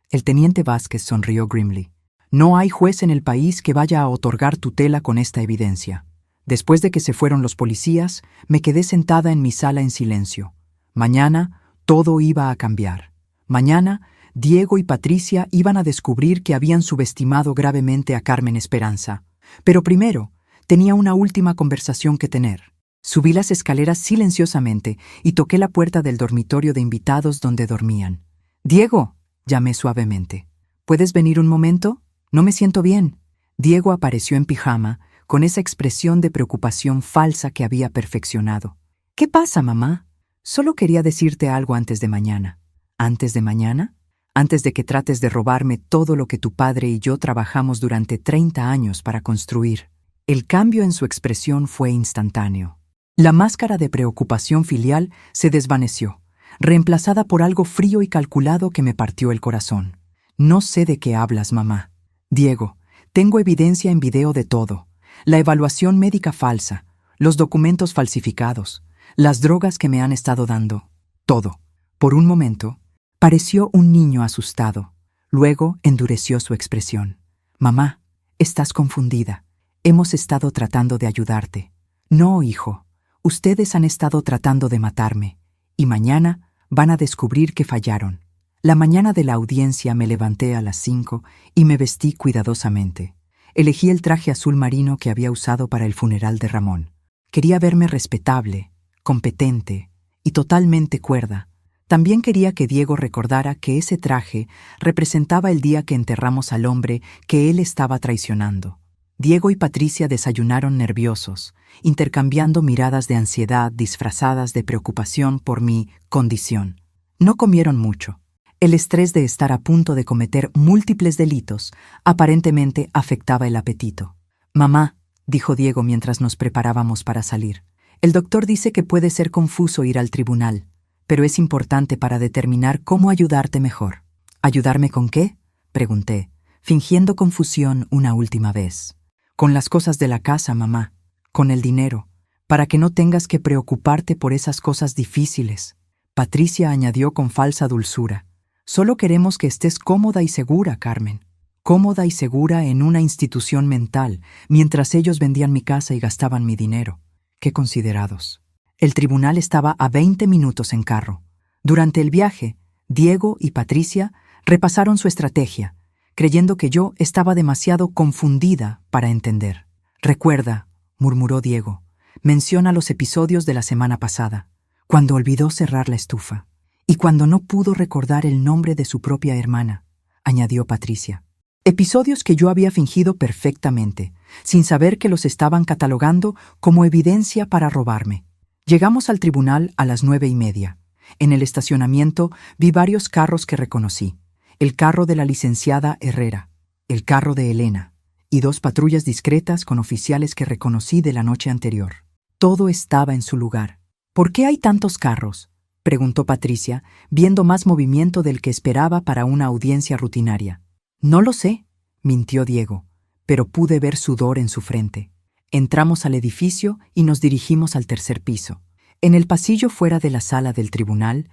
El teniente Vázquez sonrió grimly. «No hay juez en el país que vaya a otorgar tutela con esta evidencia». Después de que se fueron los policías, me quedé sentada en mi sala en silencio. Mañana todo iba a cambiar. Mañana Diego y Patricia iban a descubrir que habían subestimado gravemente a Carmen Esperanza. Pero primero, tenía una última conversación que tener. Subí las escaleras silenciosamente y toqué la puerta del dormitorio de invitados donde dormían. «Diego», llamé suavemente, «¿puedes venir un momento? No me siento bien». Diego apareció en pijama, con esa expresión de preocupación falsa que había perfeccionado. «¿Qué pasa, mamá? Solo quería decirte algo antes de mañana». «¿Antes de mañana?» «Antes de que trates de robarme todo lo que tu padre y yo trabajamos durante 30 años para construir». El cambio en su expresión fue instantáneo. La máscara de preocupación filial se desvaneció, reemplazada por algo frío y calculado que me partió el corazón. «No sé de qué hablas, mamá». «Diego, tengo evidencia en video de todo. La evaluación médica falsa, los documentos falsificados, las drogas que me han estado dando. Todo». Por un momento, pareció un niño asustado. Luego endureció su expresión. «Mamá, estás confundida. Hemos estado tratando de ayudarte». «No, hijo. Ustedes han estado tratando de matarme. Y mañana van a descubrir que fallaron». La mañana de la audiencia me levanté a las 5 y me vestí cuidadosamente. Elegí el traje azul marino que había usado para el funeral de Ramón. Quería verme respetable, competente y totalmente cuerda. También quería que Diego recordara que ese traje representaba el día que enterramos al hombre que él estaba traicionando. Diego y Patricia desayunaron nerviosos, intercambiando miradas de ansiedad disfrazadas de preocupación por mi condición. No comieron mucho. El estrés de estar a punto de cometer múltiples delitos aparentemente afectaba el apetito. «Mamá», dijo Diego mientras nos preparábamos para salir, «el doctor dice que puede ser confuso ir al tribunal, pero es importante para determinar cómo ayudarte mejor». «¿Ayudarme con qué?», pregunté, fingiendo confusión una última vez. «Con las cosas de la casa, mamá, con el dinero, para que no tengas que preocuparte por esas cosas difíciles». Patricia añadió con falsa dulzura: «Solo queremos que estés cómoda y segura, Carmen. Cómoda y segura en una institución mental, mientras ellos vendían mi casa y gastaban mi dinero. Qué considerados». El tribunal estaba a 20 minutos en carro. Durante el viaje, Diego y Patricia repasaron su estrategia, creyendo que yo estaba demasiado confundida para entender. «Recuerda», murmuró Diego, «menciona los episodios de la semana pasada, cuando olvidó cerrar la estufa. Y cuando no pudo recordar el nombre de su propia hermana», añadió Patricia. Episodios que yo había fingido perfectamente, sin saber que los estaban catalogando como evidencia para robarme. Llegamos al tribunal a las 9:30. En el estacionamiento vi varios carros que reconocí: el carro de la licenciada Herrera, el carro de Elena, y 2 patrullas discretas con oficiales que reconocí de la noche anterior. Todo estaba en su lugar. «¿Por qué hay tantos carros?», preguntó Patricia, viendo más movimiento del que esperaba para una audiencia rutinaria. «No lo sé», mintió Diego, pero pude ver sudor en su frente. Entramos al edificio y nos dirigimos al 3er piso. En el pasillo fuera de la sala del tribunal,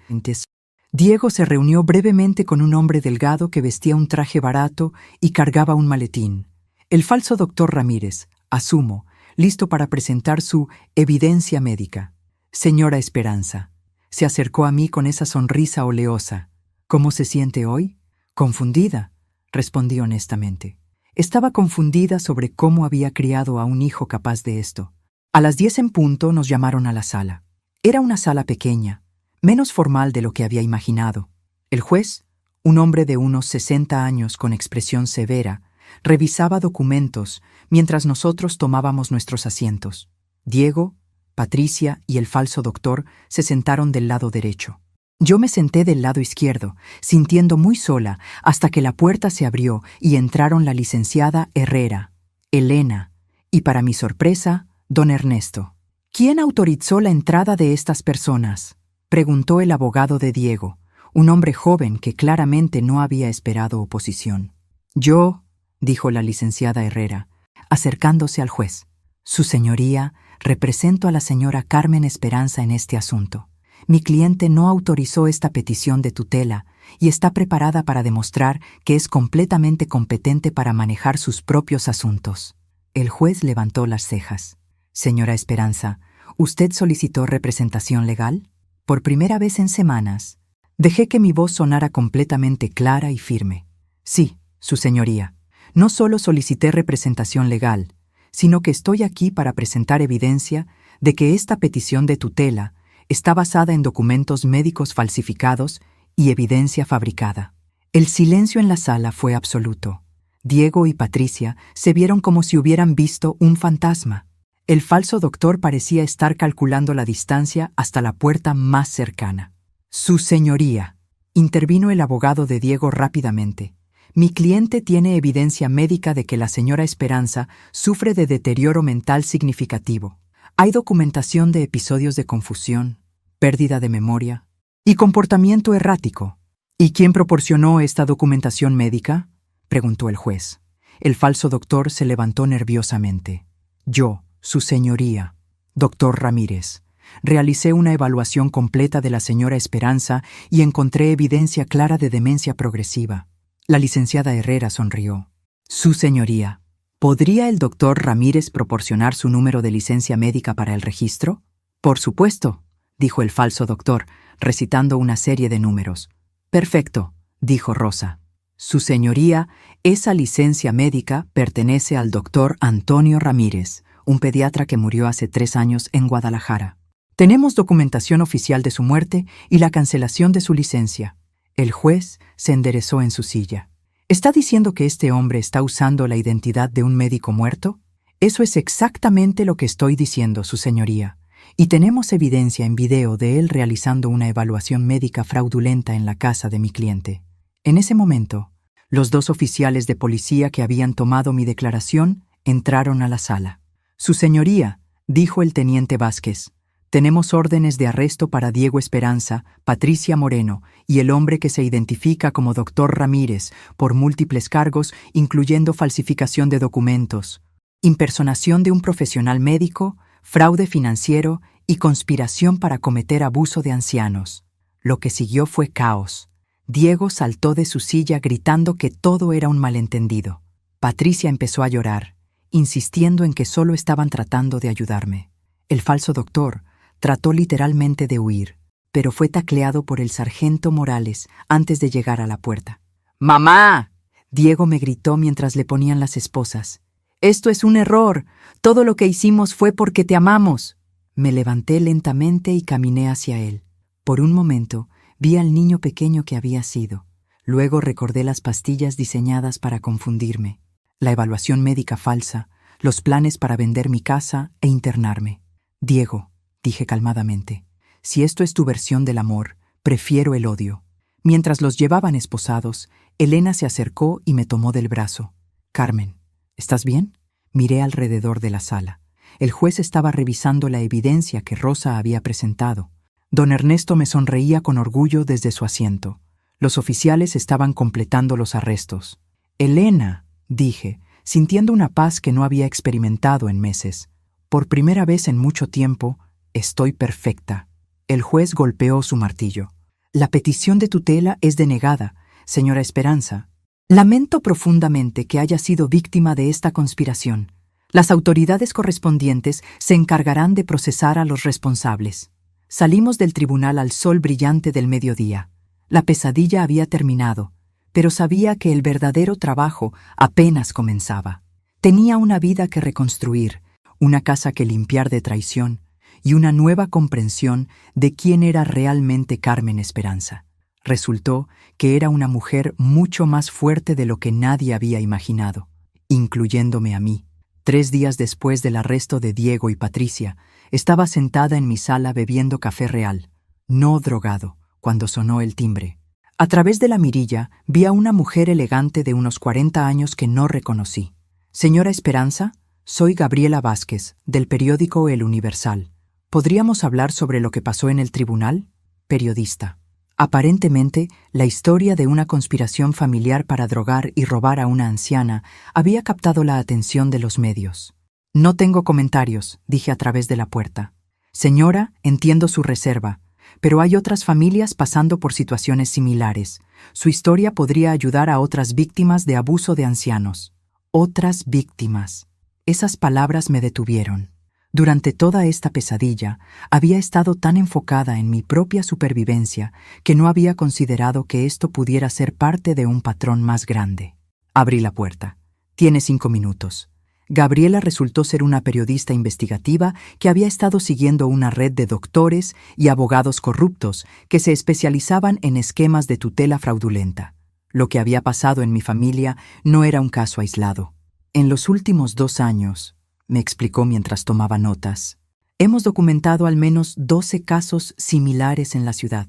Diego se reunió brevemente con un hombre delgado que vestía un traje barato y cargaba un maletín. El falso doctor Ramírez, asumo, listo para presentar su evidencia médica. Señora Esperanza, se acercó a mí con esa sonrisa oleosa. ¿Cómo se siente hoy? Confundida, respondí honestamente. Estaba confundida sobre cómo había criado a un hijo capaz de esto. A las 10 en punto nos llamaron a la sala. Era una sala pequeña, menos formal de lo que había imaginado. El juez, un hombre de unos 60 años con expresión severa, revisaba documentos mientras nosotros tomábamos nuestros asientos. Diego, Patricia y el falso doctor se sentaron del lado derecho. Yo me senté del lado izquierdo, sintiendo muy sola, hasta que la puerta se abrió y entraron la licenciada Herrera, Elena y, para mi sorpresa, don Ernesto. ¿Quién autorizó la entrada de estas personas?, preguntó el abogado de Diego, un hombre joven que claramente no había esperado oposición. Yo, dijo la licenciada Herrera, acercándose al juez. Su señoría, represento a la señora Carmen Esperanza en este asunto. Mi cliente no autorizó esta petición de tutela y está preparada para demostrar que es completamente competente para manejar sus propios asuntos. El juez levantó las cejas. Señora Esperanza, ¿usted solicitó representación legal? Por primera vez en semanas, dejé que mi voz sonara completamente clara y firme. Sí, su señoría. No solo solicité representación legal, sino que estoy aquí para presentar evidencia de que esta petición de tutela está basada en documentos médicos falsificados y evidencia fabricada. El silencio en la sala fue absoluto. Diego y Patricia se vieron como si hubieran visto un fantasma. El falso doctor parecía estar calculando la distancia hasta la puerta más cercana. Su señoría, intervino el abogado de Diego rápidamente. Mi cliente tiene evidencia médica de que la señora Esperanza sufre de deterioro mental significativo. Hay documentación de episodios de confusión, pérdida de memoria y comportamiento errático. ¿Y quién proporcionó esta documentación médica?, preguntó el juez. El falso doctor se levantó nerviosamente. Yo, su señoría, doctor Ramírez, realicé una evaluación completa de la señora Esperanza y encontré evidencia clara de demencia progresiva. La licenciada Herrera sonrió. Su señoría, ¿podría el doctor Ramírez proporcionar su número de licencia médica para el registro? Por supuesto, dijo el falso doctor, recitando una serie de números. Perfecto, dijo Rosa. Su señoría, esa licencia médica pertenece al doctor Antonio Ramírez, un pediatra que murió hace 3 años en Guadalajara. Tenemos documentación oficial de su muerte y la cancelación de su licencia. El juez se enderezó en su silla. ¿Está diciendo que este hombre está usando la identidad de un médico muerto? Eso es exactamente lo que estoy diciendo, su señoría. Y tenemos evidencia en video de él realizando una evaluación médica fraudulenta en la casa de mi cliente. En ese momento, los 2 oficiales de policía que habían tomado mi declaración entraron a la sala. Su señoría, dijo el teniente Vázquez, tenemos órdenes de arresto para Diego Esperanza, Patricia Moreno y el hombre que se identifica como doctor Ramírez por múltiples cargos, incluyendo falsificación de documentos, impersonación de un profesional médico, fraude financiero y conspiración para cometer abuso de ancianos. Lo que siguió fue caos. Diego saltó de su silla gritando que todo era un malentendido. Patricia empezó a llorar, insistiendo en que solo estaban tratando de ayudarme. El falso doctor trató literalmente de huir, pero fue tacleado por el sargento Morales antes de llegar a la puerta. ¡Mamá!, Diego me gritó mientras le ponían las esposas. «Esto es un error. Todo lo que hicimos fue porque te amamos». Me levanté lentamente y caminé hacia él. Por un momento vi al niño pequeño que había sido. Luego recordé las pastillas diseñadas para confundirme, la evaluación médica falsa, los planes para vender mi casa e internarme. «Diego», dije calmadamente, «si esto es tu versión del amor, prefiero el odio». Mientras los llevaban esposados, Elena se acercó y me tomó del brazo. «Carmen, ¿estás bien?». Miré alrededor de la sala. El juez estaba revisando la evidencia que Rosa había presentado. Don Ernesto me sonreía con orgullo desde su asiento. Los oficiales estaban completando los arrestos. «Elena», dije, sintiendo una paz que no había experimentado en meses. «Por primera vez en mucho tiempo, estoy perfecta». El juez golpeó su martillo. «La petición de tutela es denegada, señora Esperanza. Lamento profundamente que haya sido víctima de esta conspiración. Las autoridades correspondientes se encargarán de procesar a los responsables». Salimos del tribunal al sol brillante del mediodía. La pesadilla había terminado, pero sabía que el verdadero trabajo apenas comenzaba. Tenía una vida que reconstruir, una casa que limpiar de traición y una nueva comprensión de quién era realmente Carmen Esperanza. Resultó que era una mujer mucho más fuerte de lo que nadie había imaginado, incluyéndome a mí. 3 días después del arresto de Diego y Patricia, estaba sentada en mi sala bebiendo café real, no drogado, cuando sonó el timbre. A través de la mirilla vi a una mujer elegante de unos 40 años que no reconocí. Señora Esperanza, soy Gabriela Vázquez, del periódico El Universal. ¿Podríamos hablar sobre lo que pasó en el tribunal? Periodista. Aparentemente, la historia de una conspiración familiar para drogar y robar a una anciana había captado la atención de los medios. No tengo comentarios, dije a través de la puerta. Señora, entiendo su reserva, pero hay otras familias pasando por situaciones similares. Su historia podría ayudar a otras víctimas de abuso de ancianos. Otras víctimas. Esas palabras me detuvieron. Durante toda esta pesadilla, había estado tan enfocada en mi propia supervivencia que no había considerado que esto pudiera ser parte de un patrón más grande. Abrí la puerta. Tiene 5 minutos. Gabriela resultó ser una periodista investigativa que había estado siguiendo una red de doctores y abogados corruptos que se especializaban en esquemas de tutela fraudulenta. Lo que había pasado en mi familia no era un caso aislado. En los últimos 2 años, me explicó mientras tomaba notas, hemos documentado al menos 12 casos similares en la ciudad.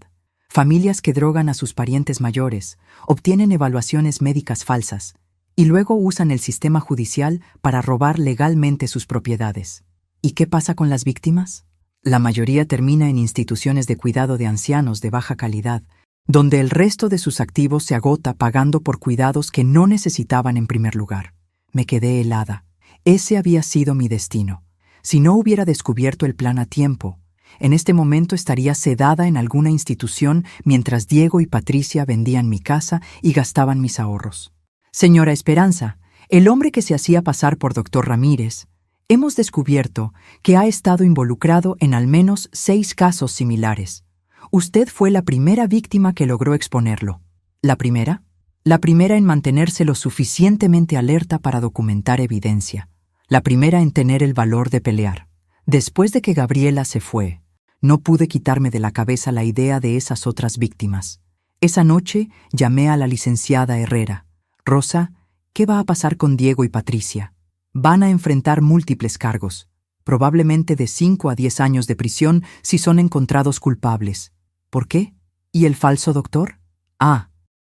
Familias que drogan a sus parientes mayores, obtienen evaluaciones médicas falsas y luego usan el sistema judicial para robar legalmente sus propiedades. ¿Y qué pasa con las víctimas? La mayoría termina en instituciones de cuidado de ancianos de baja calidad, donde el resto de sus activos se agota pagando por cuidados que no necesitaban en primer lugar. Me quedé helada. Ese había sido mi destino. Si no hubiera descubierto el plan a tiempo, en este momento estaría sedada en alguna institución mientras Diego y Patricia vendían mi casa y gastaban mis ahorros. Señora Esperanza, el hombre que se hacía pasar por Dr. Ramírez, hemos descubierto que ha estado involucrado en al menos 6 casos similares. Usted fue la primera víctima que logró exponerlo. ¿La primera? La primera en mantenerse lo suficientemente alerta para documentar evidencia. La primera en tener el valor de pelear. Después de que Gabriela se fue, no pude quitarme de la cabeza la idea de esas otras víctimas. Esa noche llamé a la licenciada Herrera. Rosa, ¿qué va a pasar con Diego y Patricia? Van a enfrentar múltiples cargos, probablemente de 5 a 10 años de prisión si son encontrados culpables. ¿Por qué? ¿Y el falso doctor?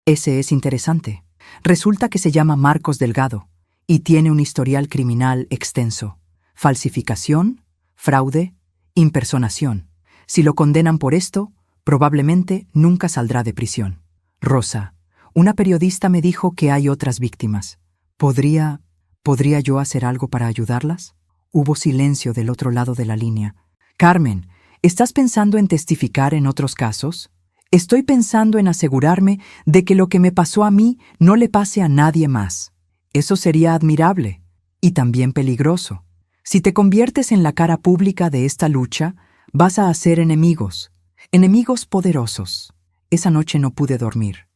Ese es interesante. Resulta que se llama Marcos Delgado y tiene un historial criminal extenso. Falsificación, fraude, impersonación. Si lo condenan por esto, probablemente nunca saldrá de prisión. Rosa, una periodista me dijo que hay otras víctimas. ¿Podría yo hacer algo para ayudarlas? Hubo silencio del otro lado de la línea. Carmen, ¿estás pensando en testificar en otros casos? Estoy pensando en asegurarme de que lo que me pasó a mí no le pase a nadie más. Eso sería admirable y también peligroso. Si te conviertes en la cara pública de esta lucha, vas a hacer enemigos poderosos. Esa noche no pude dormir.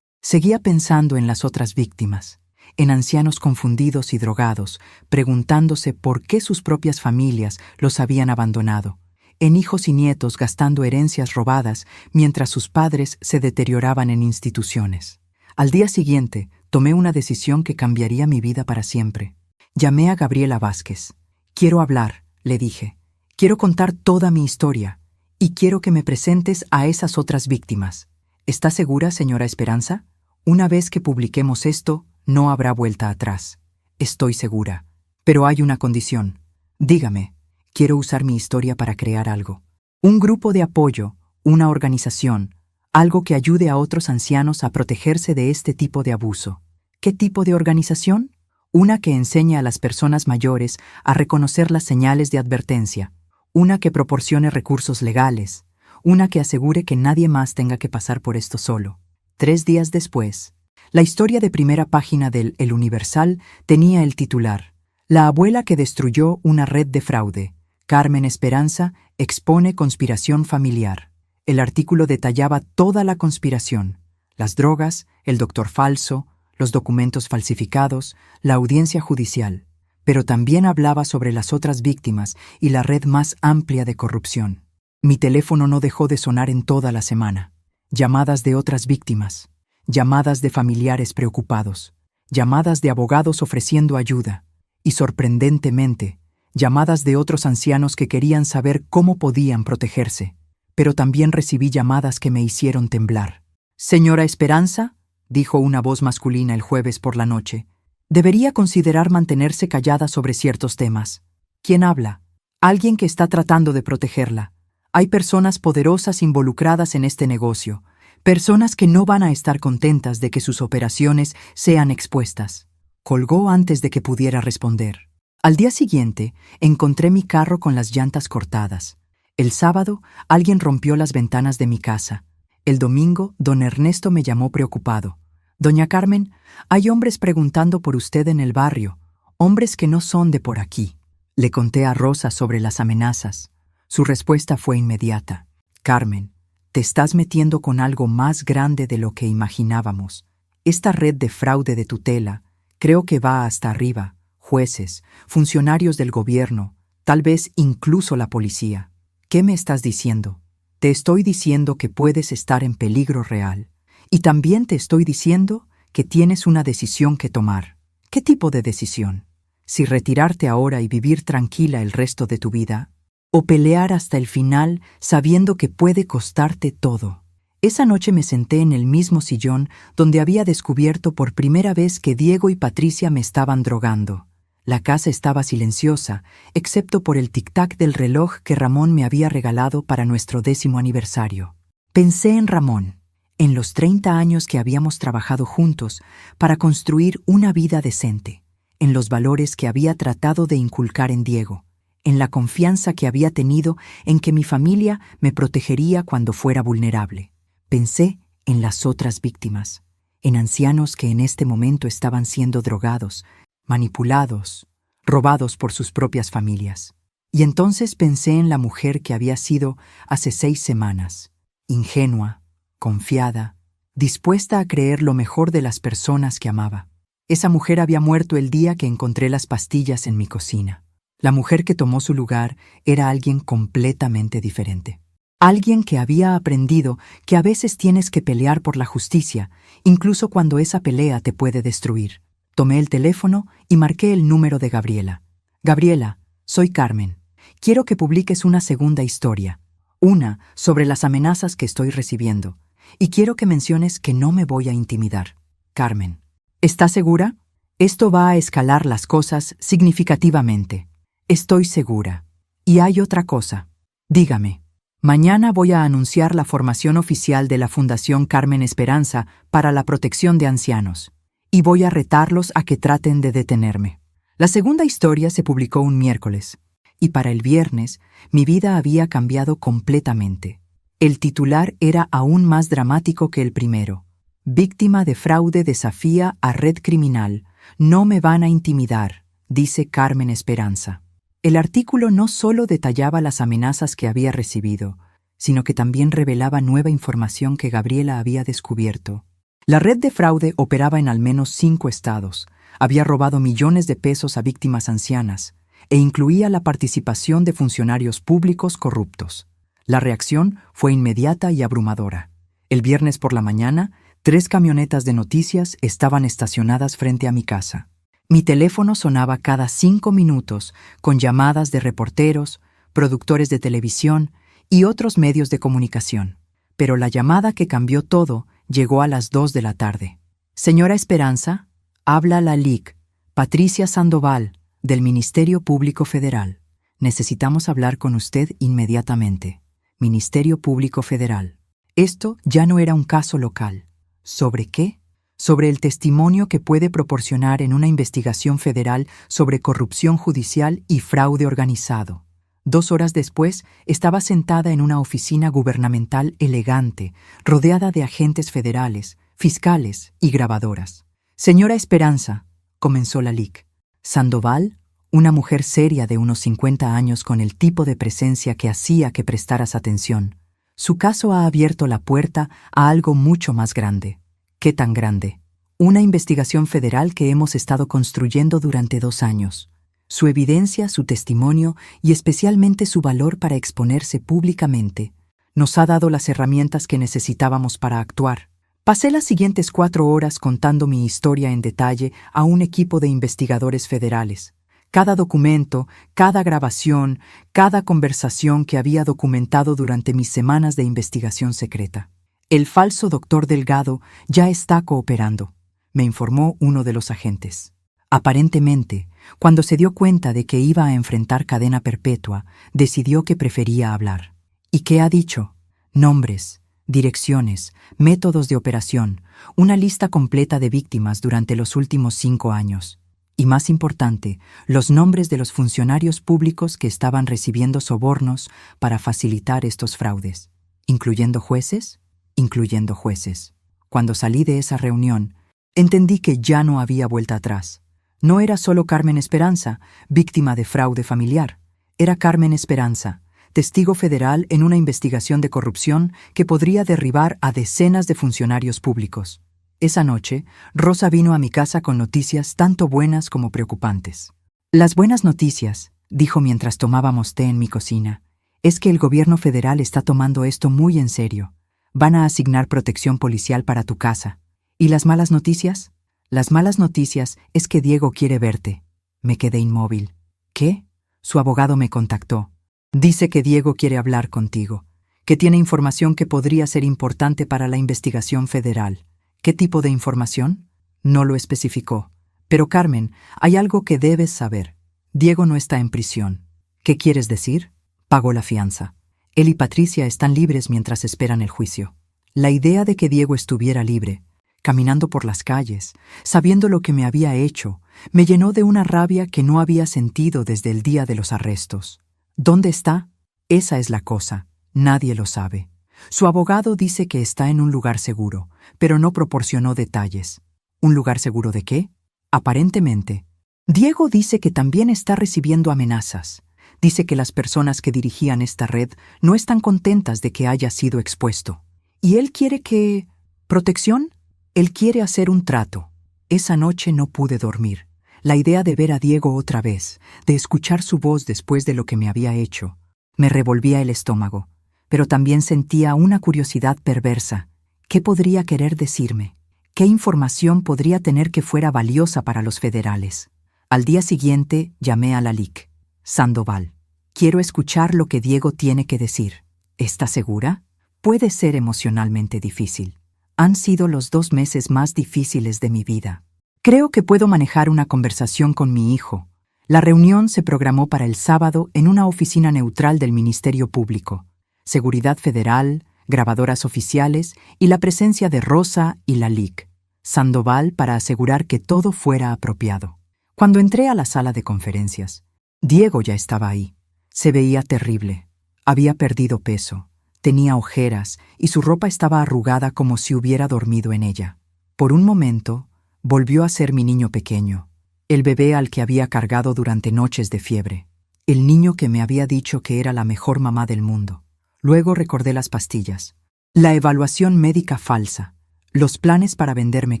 Seguía pensando en las otras víctimas, en ancianos confundidos y drogados, preguntándose por qué sus propias familias los habían abandonado, en hijos y nietos gastando herencias robadas mientras sus padres se deterioraban en instituciones. Al día siguiente, tomé una decisión que cambiaría mi vida para siempre. Llamé a Gabriela Vázquez. Quiero hablar, le dije. Quiero contar toda mi historia y quiero que me presentes a esas otras víctimas. ¿Está segura, señora Esperanza? Una vez que publiquemos esto, no habrá vuelta atrás. Estoy segura. Pero hay una condición. Dígame. Quiero usar mi historia para crear algo. Un grupo de apoyo, una organización, algo que ayude a otros ancianos a protegerse de este tipo de abuso. ¿Qué tipo de organización? Una que enseñe a las personas mayores a reconocer las señales de advertencia, una que proporcione recursos legales, una que asegure que nadie más tenga que pasar por esto solo. 3 días después, la historia de primera página del El Universal tenía el titular: La abuela que destruyó una red de fraude. Carmen Esperanza expone conspiración familiar. El artículo detallaba toda la conspiración: las drogas, el doctor falso, los documentos falsificados, la audiencia judicial. Pero también hablaba sobre las otras víctimas y la red más amplia de corrupción. Mi teléfono no dejó de sonar en toda la semana. Llamadas de otras víctimas, llamadas de familiares preocupados, llamadas de abogados ofreciendo ayuda y, sorprendentemente, llamadas de otros ancianos que querían saber cómo podían protegerse. Pero también recibí llamadas que me hicieron temblar. «Señora Esperanza», dijo una voz masculina el jueves por la noche, «debería considerar mantenerse callada sobre ciertos temas». ¿Quién habla? Alguien que está tratando de protegerla. Hay personas poderosas involucradas en este negocio, personas que no van a estar contentas de que sus operaciones sean expuestas. Colgó antes de que pudiera responder. Al día siguiente, encontré mi carro con las llantas cortadas. El sábado, alguien rompió las ventanas de mi casa. El domingo, don Ernesto me llamó preocupado. «Doña Carmen, hay hombres preguntando por usted en el barrio, hombres que no son de por aquí». Le conté a Rosa sobre las amenazas. Su respuesta fue inmediata. «Carmen, te estás metiendo con algo más grande de lo que imaginábamos. Esta red de fraude de tutela, creo que va hasta arriba, jueces, funcionarios del gobierno, tal vez incluso la policía». «¿Qué me estás diciendo?» «Te estoy diciendo que puedes estar en peligro real. Y también te estoy diciendo que tienes una decisión que tomar». «¿Qué tipo de decisión? Si retirarte ahora y vivir tranquila el resto de tu vida, o pelear hasta el final sabiendo que puede costarte todo». Esa noche me senté en el mismo sillón donde había descubierto por primera vez que Diego y Patricia me estaban drogando. La casa estaba silenciosa, excepto por el tic-tac del reloj que Ramón me había regalado para nuestro 10º aniversario. Pensé en Ramón, en los 30 años que habíamos trabajado juntos para construir una vida decente, en los valores que había tratado de inculcar en Diego, en la confianza que había tenido en que mi familia me protegería cuando fuera vulnerable. Pensé en las otras víctimas, en ancianos que en este momento estaban siendo drogados, manipulados, robados por sus propias familias. Y entonces pensé en la mujer que había sido hace 6 semanas, ingenua, confiada, dispuesta a creer lo mejor de las personas que amaba. Esa mujer había muerto el día que encontré las pastillas en mi cocina. La mujer que tomó su lugar era alguien completamente diferente. Alguien que había aprendido que a veces tienes que pelear por la justicia, incluso cuando esa pelea te puede destruir. Tomé el teléfono y marqué el número de Gabriela. «Gabriela, soy Carmen. Quiero que publiques una segunda historia, una sobre las amenazas que estoy recibiendo, y quiero que menciones que no me voy a intimidar». «Carmen, ¿estás segura? Esto va a escalar las cosas significativamente». «Estoy segura. Y hay otra cosa. Dígame». «Mañana voy a anunciar la formación oficial de la Fundación Carmen Esperanza para la protección de ancianos. Y voy a retarlos a que traten de detenerme». La segunda historia se publicó un miércoles, y para el viernes mi vida había cambiado completamente. El titular era aún más dramático que el primero. «Víctima de fraude desafía a red criminal. No me van a intimidar», dice Carmen Esperanza. El artículo no solo detallaba las amenazas que había recibido, sino que también revelaba nueva información que Gabriela había descubierto. La red de fraude operaba en al menos 5 estados, había robado millones de pesos a víctimas ancianas e incluía la participación de funcionarios públicos corruptos. La reacción fue inmediata y abrumadora. El viernes por la mañana, 3 camionetas de noticias estaban estacionadas frente a mi casa. Mi teléfono sonaba cada 5 minutos con llamadas de reporteros, productores de televisión y otros medios de comunicación. Pero la llamada que cambió todo llegó a las 2 de la tarde. «Señora Esperanza, habla la LIC, Patricia Sandoval, del Ministerio Público Federal. Necesitamos hablar con usted inmediatamente». Ministerio Público Federal. Esto ya no era un caso local. ¿Sobre qué? Sobre el testimonio que puede proporcionar en una investigación federal sobre corrupción judicial y fraude organizado. 2 horas después, estaba sentada en una oficina gubernamental elegante, rodeada de agentes federales, fiscales y grabadoras. «Señora Esperanza», comenzó la LIC. «Sandoval, una mujer seria de unos 50 años con el tipo de presencia que hacía que prestaras atención. Su caso ha abierto la puerta a algo mucho más grande. ¿Qué tan grande? Una investigación federal que hemos estado construyendo durante 2 años. Su evidencia, su testimonio y especialmente su valor para exponerse públicamente nos ha dado las herramientas que necesitábamos para actuar. Pasé las siguientes 4 horas contando mi historia en detalle a un equipo de investigadores federales. Cada documento, cada grabación, cada conversación que había documentado durante mis semanas de investigación secreta. El falso doctor Delgado ya está cooperando, me informó uno de los agentes. Aparentemente, cuando se dio cuenta de que iba a enfrentar cadena perpetua, decidió que prefería hablar. ¿Y qué ha dicho? Nombres, direcciones, métodos de operación, una lista completa de víctimas durante los últimos 5 años. Y más importante, los nombres de los funcionarios públicos que estaban recibiendo sobornos para facilitar estos fraudes. ¿Incluyendo jueces? Incluyendo jueces. Cuando salí de esa reunión, entendí que ya no había vuelta atrás. No era solo Carmen Esperanza, víctima de fraude familiar. Era Carmen Esperanza, testigo federal en una investigación de corrupción que podría derribar a decenas de funcionarios públicos. Esa noche, Rosa vino a mi casa con noticias tanto buenas como preocupantes. Las buenas noticias, dijo mientras tomábamos té en mi cocina, es que el gobierno federal está tomando esto muy en serio. Van a asignar protección policial para tu casa. ¿Y las malas noticias? Las malas noticias es que Diego quiere verte. Me quedé inmóvil. ¿Qué? Su abogado me contactó. Dice que Diego quiere hablar contigo, que tiene información que podría ser importante para la investigación federal. ¿Qué tipo de información? No lo especificó. Pero Carmen, hay algo que debes saber. Diego no está en prisión. ¿Qué quieres decir? Pagó la fianza. Él y Patricia están libres mientras esperan el juicio. La idea de que Diego estuviera libre, caminando por las calles, sabiendo lo que me había hecho, me llenó de una rabia que no había sentido desde el día de los arrestos. ¿Dónde está? Esa es la cosa. Nadie lo sabe. Su abogado dice que está en un lugar seguro, pero no proporcionó detalles. ¿Un lugar seguro de qué? Aparentemente. Diego dice que también está recibiendo amenazas. Dice que las personas que dirigían esta red no están contentas de que haya sido expuesto. ¿Y él quiere que... ¿protección? Él quiere hacer un trato. Esa noche no pude dormir. La idea de ver a Diego otra vez, de escuchar su voz después de lo que me había hecho, me revolvía el estómago. Pero también sentía una curiosidad perversa. ¿Qué podría querer decirme? ¿Qué información podría tener que fuera valiosa para los federales? Al día siguiente llamé a la LIC. Sandoval. Quiero escuchar lo que Diego tiene que decir. ¿Está segura? Puede ser emocionalmente difícil. Han sido los 2 meses más difíciles de mi vida. Creo que puedo manejar una conversación con mi hijo. La reunión se programó para el sábado en una oficina neutral del Ministerio Público. Seguridad Federal, grabadoras oficiales y la presencia de Rosa y la LIC. Sandoval para asegurar que todo fuera apropiado. Cuando entré a la sala de conferencias, Diego ya estaba ahí. Se veía terrible. Había perdido peso, tenía ojeras y su ropa estaba arrugada como si hubiera dormido en ella. Por un momento, volvió a ser mi niño pequeño, el bebé al que había cargado durante noches de fiebre, el niño que me había dicho que era la mejor mamá del mundo. Luego recordé las pastillas, la evaluación médica falsa, los planes para venderme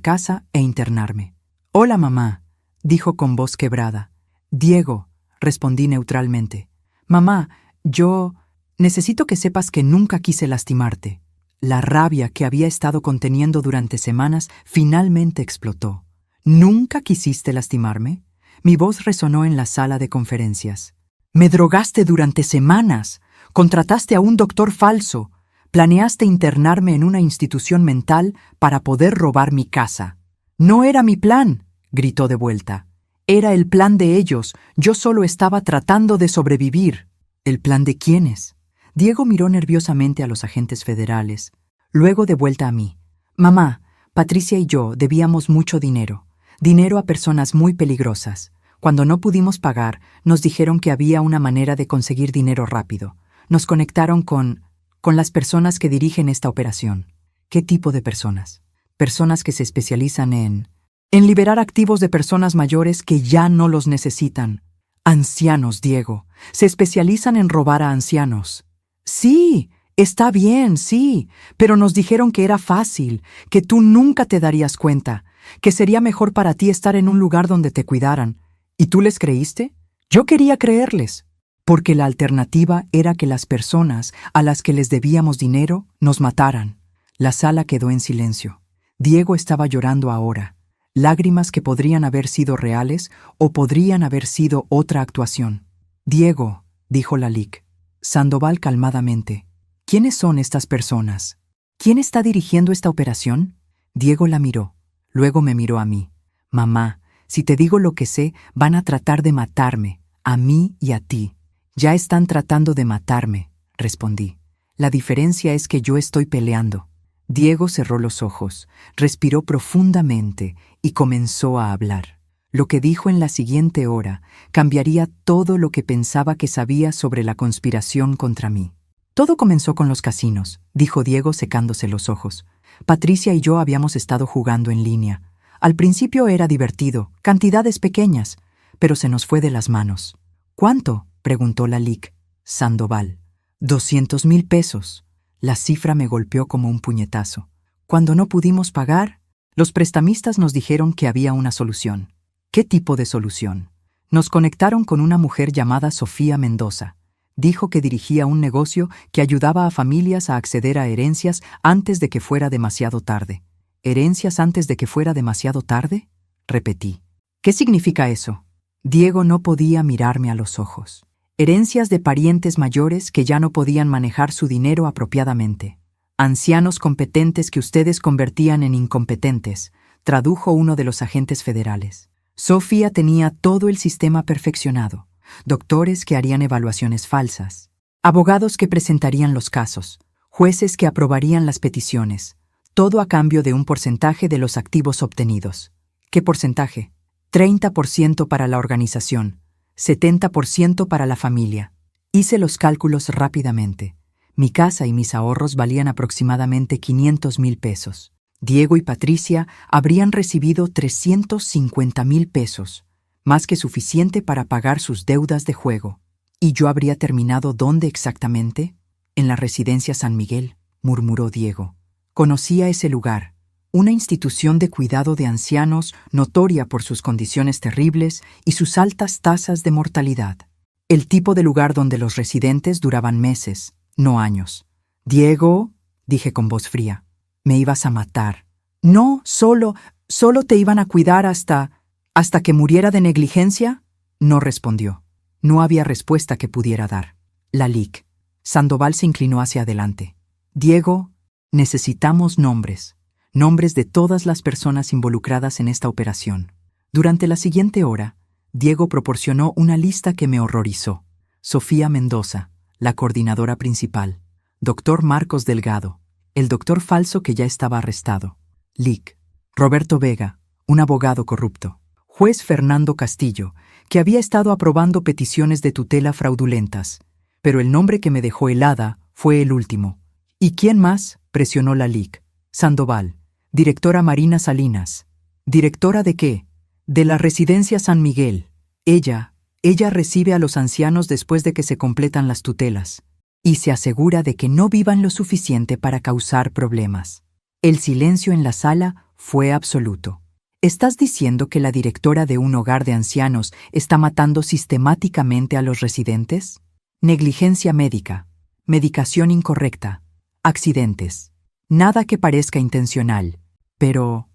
casa e internarme. «Hola, mamá», dijo con voz quebrada. «Diego», respondí neutralmente. «Mamá, yo... necesito que sepas que nunca quise lastimarte». La rabia que había estado conteniendo durante semanas finalmente explotó. «¿Nunca quisiste lastimarme?» Mi voz resonó en la sala de conferencias. «Me drogaste durante semanas. Contrataste a un doctor falso. Planeaste internarme en una institución mental para poder robar mi casa». «No era mi plan», gritó de vuelta. «Era el plan de ellos. Yo solo estaba tratando de sobrevivir». ¿El plan de quiénes? Diego miró nerviosamente a los agentes federales. Luego de vuelta a mí. «Mamá, Patricia y yo debíamos mucho dinero. Dinero a personas muy peligrosas. Cuando no pudimos pagar, nos dijeron que había una manera de conseguir dinero rápido. Nos conectaron con las personas que dirigen esta operación». ¿Qué tipo de personas? Personas que se especializan en liberar activos de personas mayores que ya no los necesitan. Ancianos, Diego. Se especializan en robar a ancianos. Sí, está bien, sí, pero nos dijeron que era fácil, que tú nunca te darías cuenta, que sería mejor para ti estar en un lugar donde te cuidaran. ¿Y tú les creíste? Yo quería creerles, porque la alternativa era que las personas a las que les debíamos dinero nos mataran. La sala quedó en silencio. Diego estaba llorando ahora, lágrimas que podrían haber sido reales o podrían haber sido otra actuación. Diego, dijo Lalique. Sandoval calmadamente. ¿Quiénes son estas personas? ¿Quién está dirigiendo esta operación? Diego la miró. Luego me miró a mí. Mamá, si te digo lo que sé, van a tratar de matarme, a mí y a ti. Ya están tratando de matarme, respondí. La diferencia es que yo estoy peleando. Diego cerró los ojos, respiró profundamente y comenzó a hablar. Lo que dijo en la siguiente hora cambiaría todo lo que pensaba que sabía sobre la conspiración contra mí. Todo comenzó con los casinos, dijo Diego secándose los ojos. Patricia y yo habíamos estado jugando en línea. Al principio era divertido, cantidades pequeñas, pero se nos fue de las manos. ¿Cuánto?, preguntó Lalique. Sandoval. 200,000 pesos. La cifra me golpeó como un puñetazo. Cuando no pudimos pagar, los prestamistas nos dijeron que había una solución. ¿Qué tipo de solución? Nos conectaron con una mujer llamada Sofía Mendoza. Dijo que dirigía un negocio que ayudaba a familias a acceder a herencias antes de que fuera demasiado tarde. ¿Herencias antes de que fuera demasiado tarde?, repetí. ¿Qué significa eso? Diego no podía mirarme a los ojos. Herencias de parientes mayores que ya no podían manejar su dinero apropiadamente. Ancianos competentes que ustedes convertían en incompetentes, tradujo uno de los agentes federales. Sofía tenía todo el sistema perfeccionado. Doctores que harían evaluaciones falsas, abogados que presentarían los casos, jueces que aprobarían las peticiones, todo a cambio de un porcentaje de los activos obtenidos. ¿Qué porcentaje? 30% para la organización, 70% para la familia. Hice los cálculos rápidamente. Mi casa y mis ahorros valían aproximadamente 500,000 pesos. Diego y Patricia habrían recibido 350,000 pesos. Más que suficiente para pagar sus deudas de juego. ¿Y yo habría terminado dónde exactamente? En la residencia San Miguel, murmuró Diego. Conocía ese lugar, una institución de cuidado de ancianos notoria por sus condiciones terribles y sus altas tasas de mortalidad. El tipo de lugar donde los residentes duraban meses, no años. Diego, dije con voz fría, me ibas a matar. No, solo te iban a cuidar hasta que muriera de negligencia. No respondió. No había respuesta que pudiera dar. Lalique. Sandoval se inclinó hacia adelante. Diego, necesitamos nombres. Nombres de todas las personas involucradas en esta operación. Durante la siguiente hora, Diego proporcionó una lista que me horrorizó. Sofía Mendoza, la coordinadora principal. Doctor Marcos Delgado, el doctor falso que ya estaba arrestado. Lic. Roberto Vega, un abogado corrupto. Juez Fernando Castillo, que había estado aprobando peticiones de tutela fraudulentas. Pero el nombre que me dejó helada fue el último. ¿Y quién más?, presionó Lalique. Sandoval. Directora Marina Salinas. ¿Directora de qué? De la residencia San Miguel. Ella recibe a los ancianos después de que se completan las tutelas. Y se asegura de que no vivan lo suficiente para causar problemas. El silencio en la sala fue absoluto. ¿Estás diciendo que la directora de un hogar de ancianos está matando sistemáticamente a los residentes? Negligencia médica, medicación incorrecta, accidentes. Nada que parezca intencional. Pero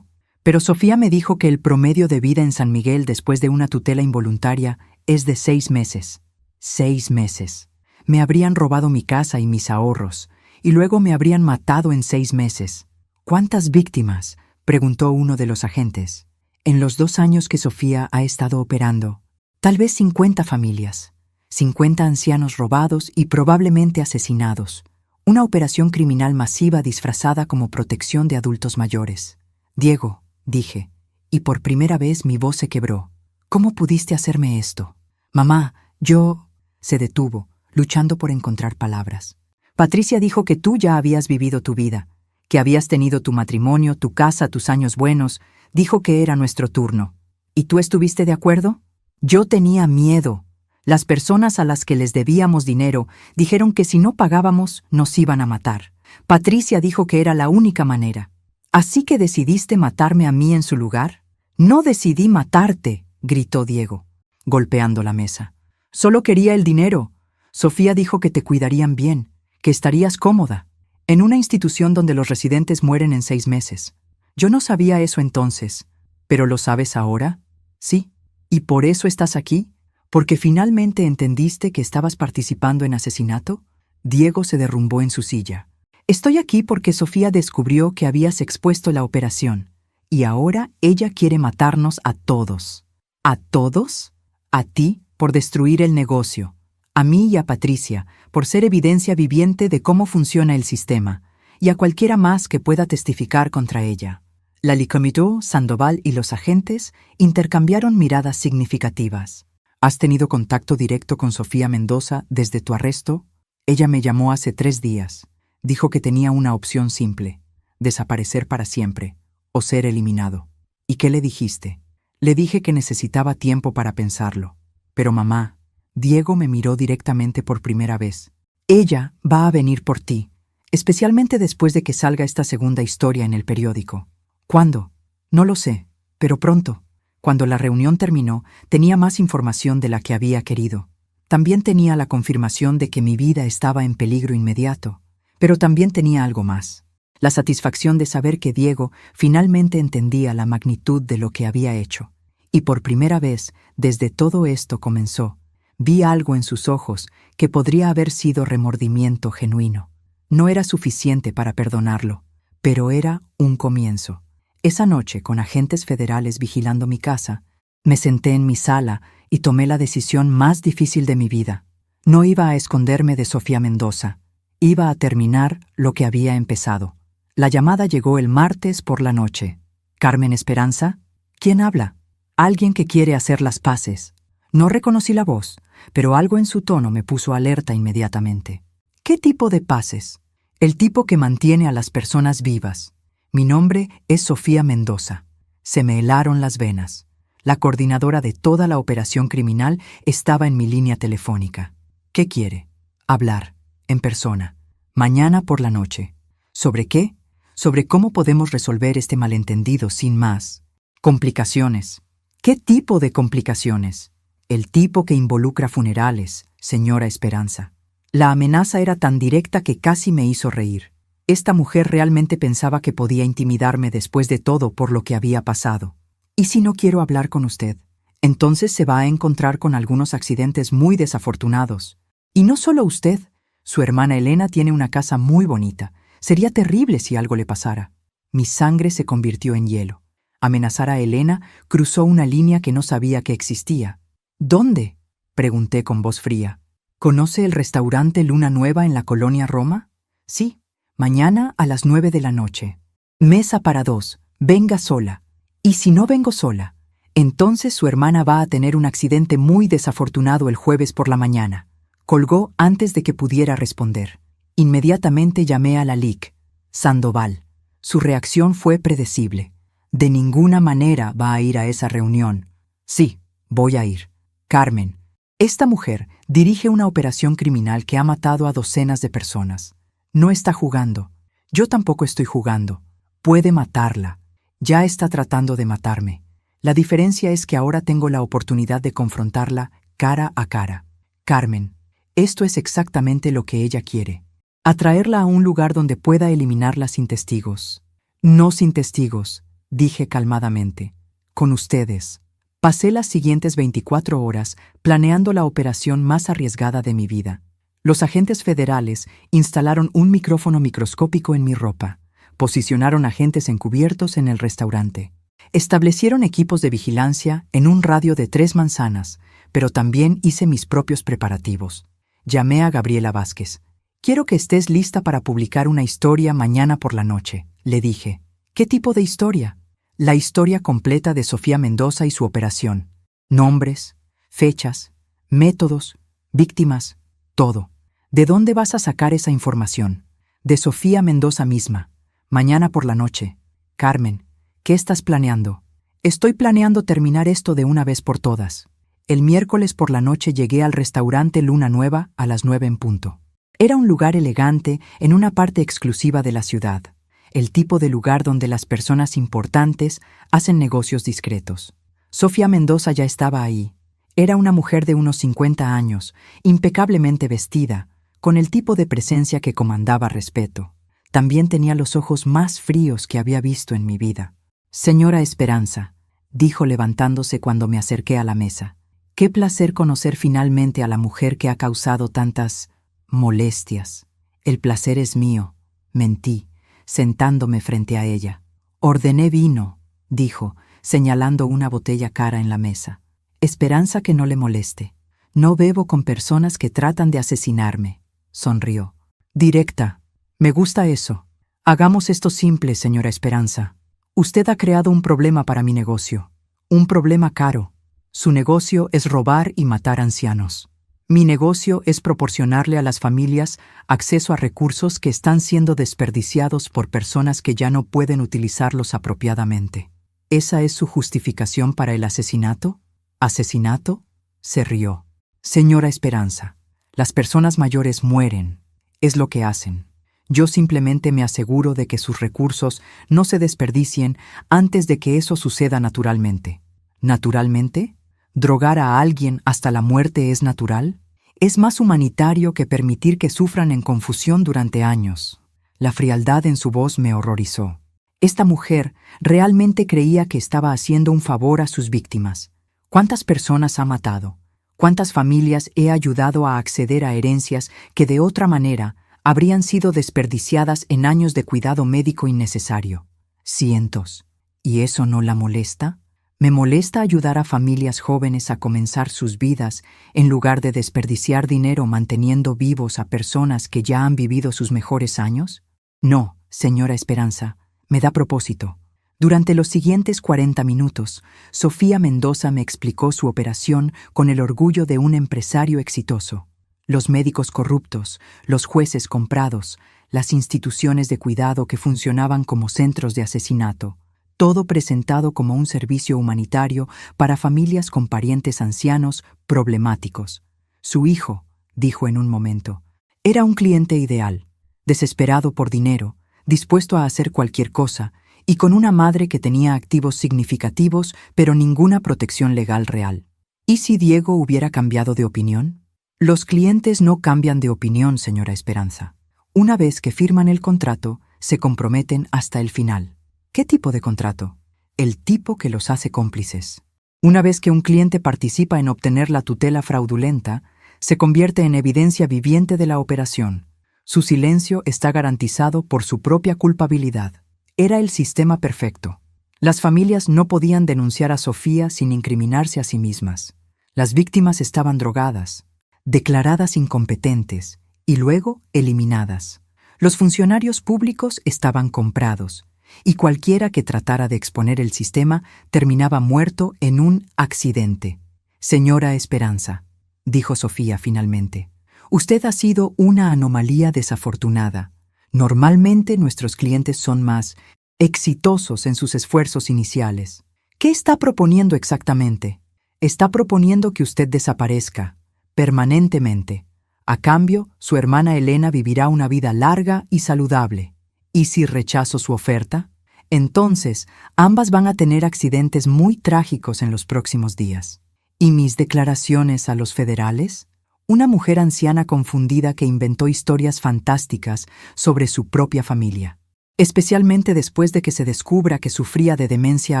Sofía me dijo que el promedio de vida en San Miguel después de una tutela involuntaria es de 6 meses. 6 meses. Me habrían robado mi casa y mis ahorros, y luego me habrían matado en 6 meses. ¿Cuántas víctimas?, preguntó uno de los agentes. En los 2 años que Sofía ha estado operando, tal vez 50 familias, 50 ancianos robados y probablemente asesinados. Una operación criminal masiva disfrazada como protección de adultos mayores. Diego, dije, y por primera vez mi voz se quebró. ¿Cómo pudiste hacerme esto? Mamá, yo... Se detuvo, luchando por encontrar palabras. Patricia dijo que tú ya habías vivido tu vida, que habías tenido tu matrimonio, tu casa, tus años buenos. Dijo que era nuestro turno. ¿Y tú estuviste de acuerdo? Yo tenía miedo. Las personas a las que les debíamos dinero dijeron que si no pagábamos nos iban a matar. Patricia dijo que era la única manera. ¿Así que decidiste matarme a mí en su lugar? No decidí matarte, gritó Diego, golpeando la mesa. Solo quería el dinero. Sofía dijo que te cuidarían bien, que estarías cómoda, en una institución donde los residentes mueren en 6 meses. Yo no sabía eso entonces, pero ¿lo sabes ahora? Sí. ¿Y por eso estás aquí? ¿Porque finalmente entendiste que estabas participando en asesinato? Diego se derrumbó en su silla. Estoy aquí porque Sofía descubrió que habías expuesto la operación, y ahora ella quiere matarnos a todos. ¿A todos? A ti, por destruir el negocio. A mí y a Patricia, por ser evidencia viviente de cómo funciona el sistema, y a cualquiera más que pueda testificar contra ella. Lallicomiteau, Sandoval y los agentes intercambiaron miradas significativas. ¿Has tenido contacto directo con Sofía Mendoza desde tu arresto? Ella me llamó hace 3 días. Dijo que tenía una opción simple: desaparecer para siempre, o ser eliminado. ¿Y qué le dijiste? Le dije que necesitaba tiempo para pensarlo. Pero mamá, Diego me miró directamente por primera vez. Ella va a venir por ti, especialmente después de que salga esta segunda historia en el periódico. ¿Cuándo? No lo sé, pero pronto. Cuando la reunión terminó, tenía más información de la que había querido. También tenía la confirmación de que mi vida estaba en peligro inmediato. Pero también tenía algo más: la satisfacción de saber que Diego finalmente entendía la magnitud de lo que había hecho. Y por primera vez, desde todo esto comenzó, vi algo en sus ojos que podría haber sido remordimiento genuino. No era suficiente para perdonarlo, pero era un comienzo. Esa noche, con agentes federales vigilando mi casa, me senté en mi sala y tomé la decisión más difícil de mi vida. No iba a esconderme de Sofía Mendoza. Iba a terminar lo que había empezado. La llamada llegó el martes por la noche. ¿Carmen Esperanza? ¿Quién habla? Alguien que quiere hacer las paces. No reconocí la voz, pero algo en su tono me puso alerta inmediatamente. ¿Qué tipo de paces? El tipo que mantiene a las personas vivas. Mi nombre es Sofía Mendoza. Se me helaron las venas. La coordinadora de toda la operación criminal estaba en mi línea telefónica. ¿Qué quiere? Hablar, en persona, mañana por la noche. ¿Sobre qué? Sobre cómo podemos resolver este malentendido sin más. Complicaciones. ¿Qué tipo de complicaciones? El tipo que involucra funerales, señora Esperanza. La amenaza era tan directa que casi me hizo reír. Esta mujer realmente pensaba que podía intimidarme después de todo por lo que había pasado. ¿Y si no quiero hablar con usted? Entonces se va a encontrar con algunos accidentes muy desafortunados. Y no solo usted. Su hermana Elena tiene una casa muy bonita. Sería terrible si algo le pasara. Mi sangre se convirtió en hielo. Amenazar a Elena cruzó una línea que no sabía que existía. ¿Dónde? Pregunté con voz fría. ¿Conoce el restaurante Luna Nueva en la colonia Roma? Sí. Mañana a las 9 de la noche. Mesa para 2. Venga sola. Y si no vengo sola, entonces su hermana va a tener un accidente muy desafortunado el jueves por la mañana. Colgó antes de que pudiera responder. Inmediatamente llamé a la LIC. Sandoval. Su reacción fue predecible. De ninguna manera va a ir a esa reunión. Sí, voy a ir. Carmen. Esta mujer dirige una operación criminal que ha matado a docenas de personas. No está jugando. Yo tampoco estoy jugando. Puede matarla. Ya está tratando de matarme. La diferencia es que ahora tengo la oportunidad de confrontarla cara a cara. Carmen, esto es exactamente lo que ella quiere. Atraerla a un lugar donde pueda eliminarla sin testigos. No sin testigos, dije calmadamente. Con ustedes. Pasé las siguientes 24 horas planeando la operación más arriesgada de mi vida. Los agentes federales instalaron un micrófono microscópico en mi ropa. Posicionaron agentes encubiertos en el restaurante. Establecieron equipos de vigilancia en un radio de 3 manzanas, pero también hice mis propios preparativos. Llamé a Gabriela Vázquez. Quiero que estés lista para publicar una historia mañana por la noche, le dije. ¿Qué tipo de historia? La historia completa de Sofía Mendoza y su operación. Nombres, fechas, métodos, víctimas, todo. ¿De dónde vas a sacar esa información? De Sofía Mendoza misma. Mañana por la noche. Carmen, ¿qué estás planeando? Estoy planeando terminar esto de una vez por todas. El miércoles por la noche llegué al restaurante Luna Nueva a las 9 en punto. Era un lugar elegante en una parte exclusiva de la ciudad, el tipo de lugar donde las personas importantes hacen negocios discretos. Sofía Mendoza ya estaba ahí. Era una mujer de unos 50 años, impecablemente vestida, con el tipo de presencia que comandaba respeto. También tenía los ojos más fríos que había visto en mi vida. «Señora Esperanza», dijo levantándose cuando me acerqué a la mesa. «Qué placer conocer finalmente a la mujer que ha causado tantas molestias. El placer es mío», mentí, sentándome frente a ella. «Ordené vino», dijo, señalando una botella cara en la mesa. «Esperanza que no le moleste. No bebo con personas que tratan de asesinarme», sonrió. «Directa. Me gusta eso. Hagamos esto simple, señora Esperanza. Usted ha creado un problema para mi negocio. Un problema caro. Su negocio es robar y matar ancianos. Mi negocio es proporcionarle a las familias acceso a recursos que están siendo desperdiciados por personas que ya no pueden utilizarlos apropiadamente. ¿Esa es su justificación para el asesinato? ¿Asesinato?», se rió. «Señora Esperanza, las personas mayores mueren. Es lo que hacen. Yo simplemente me aseguro de que sus recursos no se desperdicien antes de que eso suceda naturalmente». ¿Naturalmente? ¿Drogar a alguien hasta la muerte es natural? Es más humanitario que permitir que sufran en confusión durante años. La frialdad en su voz me horrorizó. Esta mujer realmente creía que estaba haciendo un favor a sus víctimas. ¿Cuántas personas ha matado? ¿Cuántas familias he ayudado a acceder a herencias que de otra manera habrían sido desperdiciadas en años de cuidado médico innecesario? Cientos. ¿Y eso no la molesta? Me molesta ayudar a familias jóvenes a comenzar sus vidas en lugar de desperdiciar dinero manteniendo vivos a personas que ya han vivido sus mejores años. No, señora Esperanza, me da propósito. Durante los siguientes 40 minutos, Sofía Mendoza me explicó su operación con el orgullo de un empresario exitoso. Los médicos corruptos, los jueces comprados, las instituciones de cuidado que funcionaban como centros de asesinato. Todo presentado como un servicio humanitario para familias con parientes ancianos problemáticos. Su hijo, dijo en un momento, era un cliente ideal, desesperado por dinero, dispuesto a hacer cualquier cosa, y con una madre que tenía activos significativos, pero ninguna protección legal real. ¿Y si Diego hubiera cambiado de opinión? Los clientes no cambian de opinión, señora Esperanza. Una vez que firman el contrato, se comprometen hasta el final. ¿Qué tipo de contrato? El tipo que los hace cómplices. Una vez que un cliente participa en obtener la tutela fraudulenta, se convierte en evidencia viviente de la operación. Su silencio está garantizado por su propia culpabilidad. Era el sistema perfecto. Las familias no podían denunciar a Sofía sin incriminarse a sí mismas. Las víctimas estaban drogadas, declaradas incompetentes y luego eliminadas. Los funcionarios públicos estaban comprados. Y cualquiera que tratara de exponer el sistema terminaba muerto en un accidente. «Señora Esperanza», dijo Sofía finalmente, «usted ha sido una anomalía desafortunada. Normalmente nuestros clientes son más exitosos en sus esfuerzos iniciales. ¿Qué está proponiendo exactamente? Está proponiendo que usted desaparezca, permanentemente. A cambio, su hermana Elena vivirá una vida larga y saludable. ¿Y si rechazo su oferta? Entonces, ambas van a tener accidentes muy trágicos en los próximos días. ¿Y mis declaraciones a los federales? Una mujer anciana confundida que inventó historias fantásticas sobre su propia familia. Especialmente después de que se descubra que sufría de demencia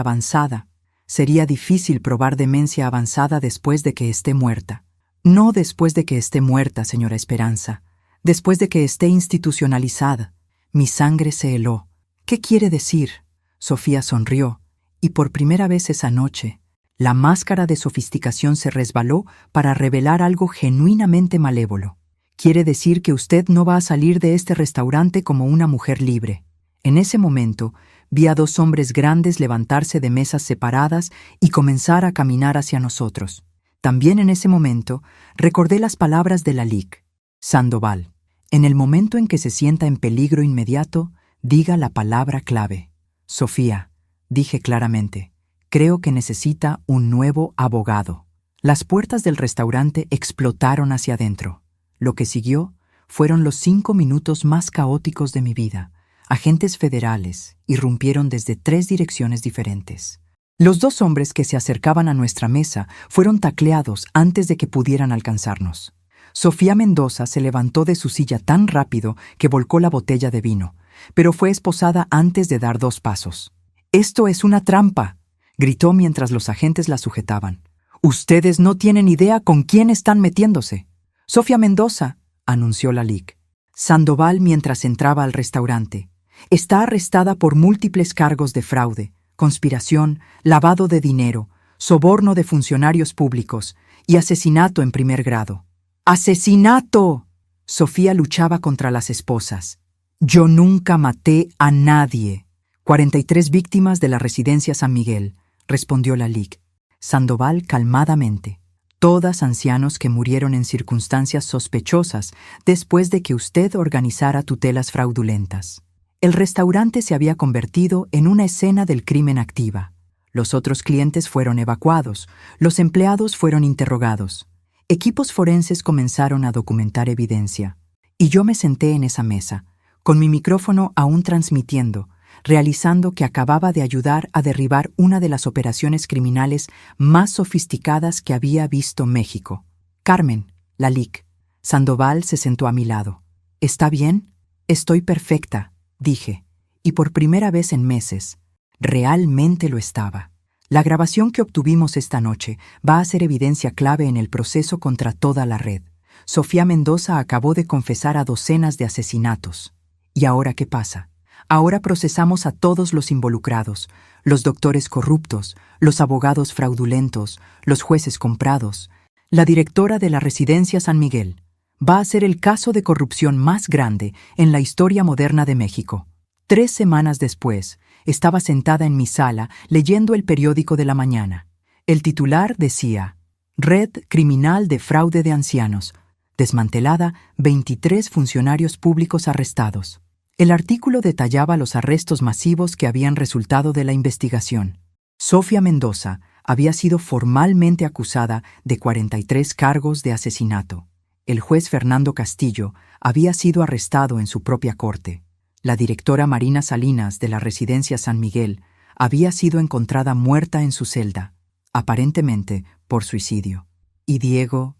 avanzada. Sería difícil probar demencia avanzada después de que esté muerta. No después de que esté muerta, señora Esperanza. Después de que esté institucionalizada. Mi sangre se heló. ¿Qué quiere decir? Sofía sonrió, y por primera vez esa noche, la máscara de sofisticación se resbaló para revelar algo genuinamente malévolo. Quiere decir que usted no va a salir de este restaurante como una mujer libre. En ese momento, vi a 2 hombres grandes levantarse de mesas separadas y comenzar a caminar hacia nosotros. También en ese momento, recordé las palabras de la LIC. Sandoval. En el momento en que se sienta en peligro inmediato, diga la palabra clave. Sofía, dije claramente, creo que necesita un nuevo abogado. Las puertas del restaurante explotaron hacia adentro. Lo que siguió fueron los 5 minutos más caóticos de mi vida. Agentes federales irrumpieron desde 3 direcciones diferentes. Los 2 hombres que se acercaban a nuestra mesa fueron tacleados antes de que pudieran alcanzarnos. Sofía Mendoza se levantó de su silla tan rápido que volcó la botella de vino, pero fue esposada antes de dar 2 pasos. «¡Esto es una trampa!», gritó mientras los agentes la sujetaban. «Ustedes no tienen idea con quién están metiéndose». «Sofía Mendoza», anunció la LIC. «Sandoval mientras entraba al restaurante. Está arrestada por múltiples cargos de fraude, conspiración, lavado de dinero, soborno de funcionarios públicos y asesinato en primer grado». «¡Asesinato!», Sofía luchaba contra las esposas. «Yo nunca maté a nadie». 43 víctimas de la residencia San Miguel, respondió la LIC. Sandoval calmadamente. Todas ancianos que murieron en circunstancias sospechosas después de que usted organizara tutelas fraudulentas. El restaurante se había convertido en una escena del crimen activa. Los otros clientes fueron evacuados, los empleados fueron interrogados. Equipos forenses comenzaron a documentar evidencia. Y yo me senté en esa mesa, con mi micrófono aún transmitiendo, realizando que acababa de ayudar a derribar una de las operaciones criminales más sofisticadas que había visto México. «Carmen», la LIC. Sandoval se sentó a mi lado. «¿Está bien?». «Estoy perfecta», dije, y por primera vez en meses, realmente lo estaba. La grabación que obtuvimos esta noche va a ser evidencia clave en el proceso contra toda la red. Sofía Mendoza acabó de confesar a docenas de asesinatos. ¿Y ahora qué pasa? Ahora procesamos a todos los involucrados, los doctores corruptos, los abogados fraudulentos, los jueces comprados. La directora de la residencia San Miguel va a ser el caso de corrupción más grande en la historia moderna de México. 3 semanas después, estaba sentada en mi sala leyendo el periódico de la mañana. El titular decía: «Red criminal de fraude de ancianos. Desmantelada, 23 funcionarios públicos arrestados». El artículo detallaba los arrestos masivos que habían resultado de la investigación. Sofía Mendoza había sido formalmente acusada de 43 cargos de asesinato. El juez Fernando Castillo había sido arrestado en su propia corte. La directora Marina Salinas de la residencia San Miguel había sido encontrada muerta en su celda, aparentemente por suicidio. Y Diego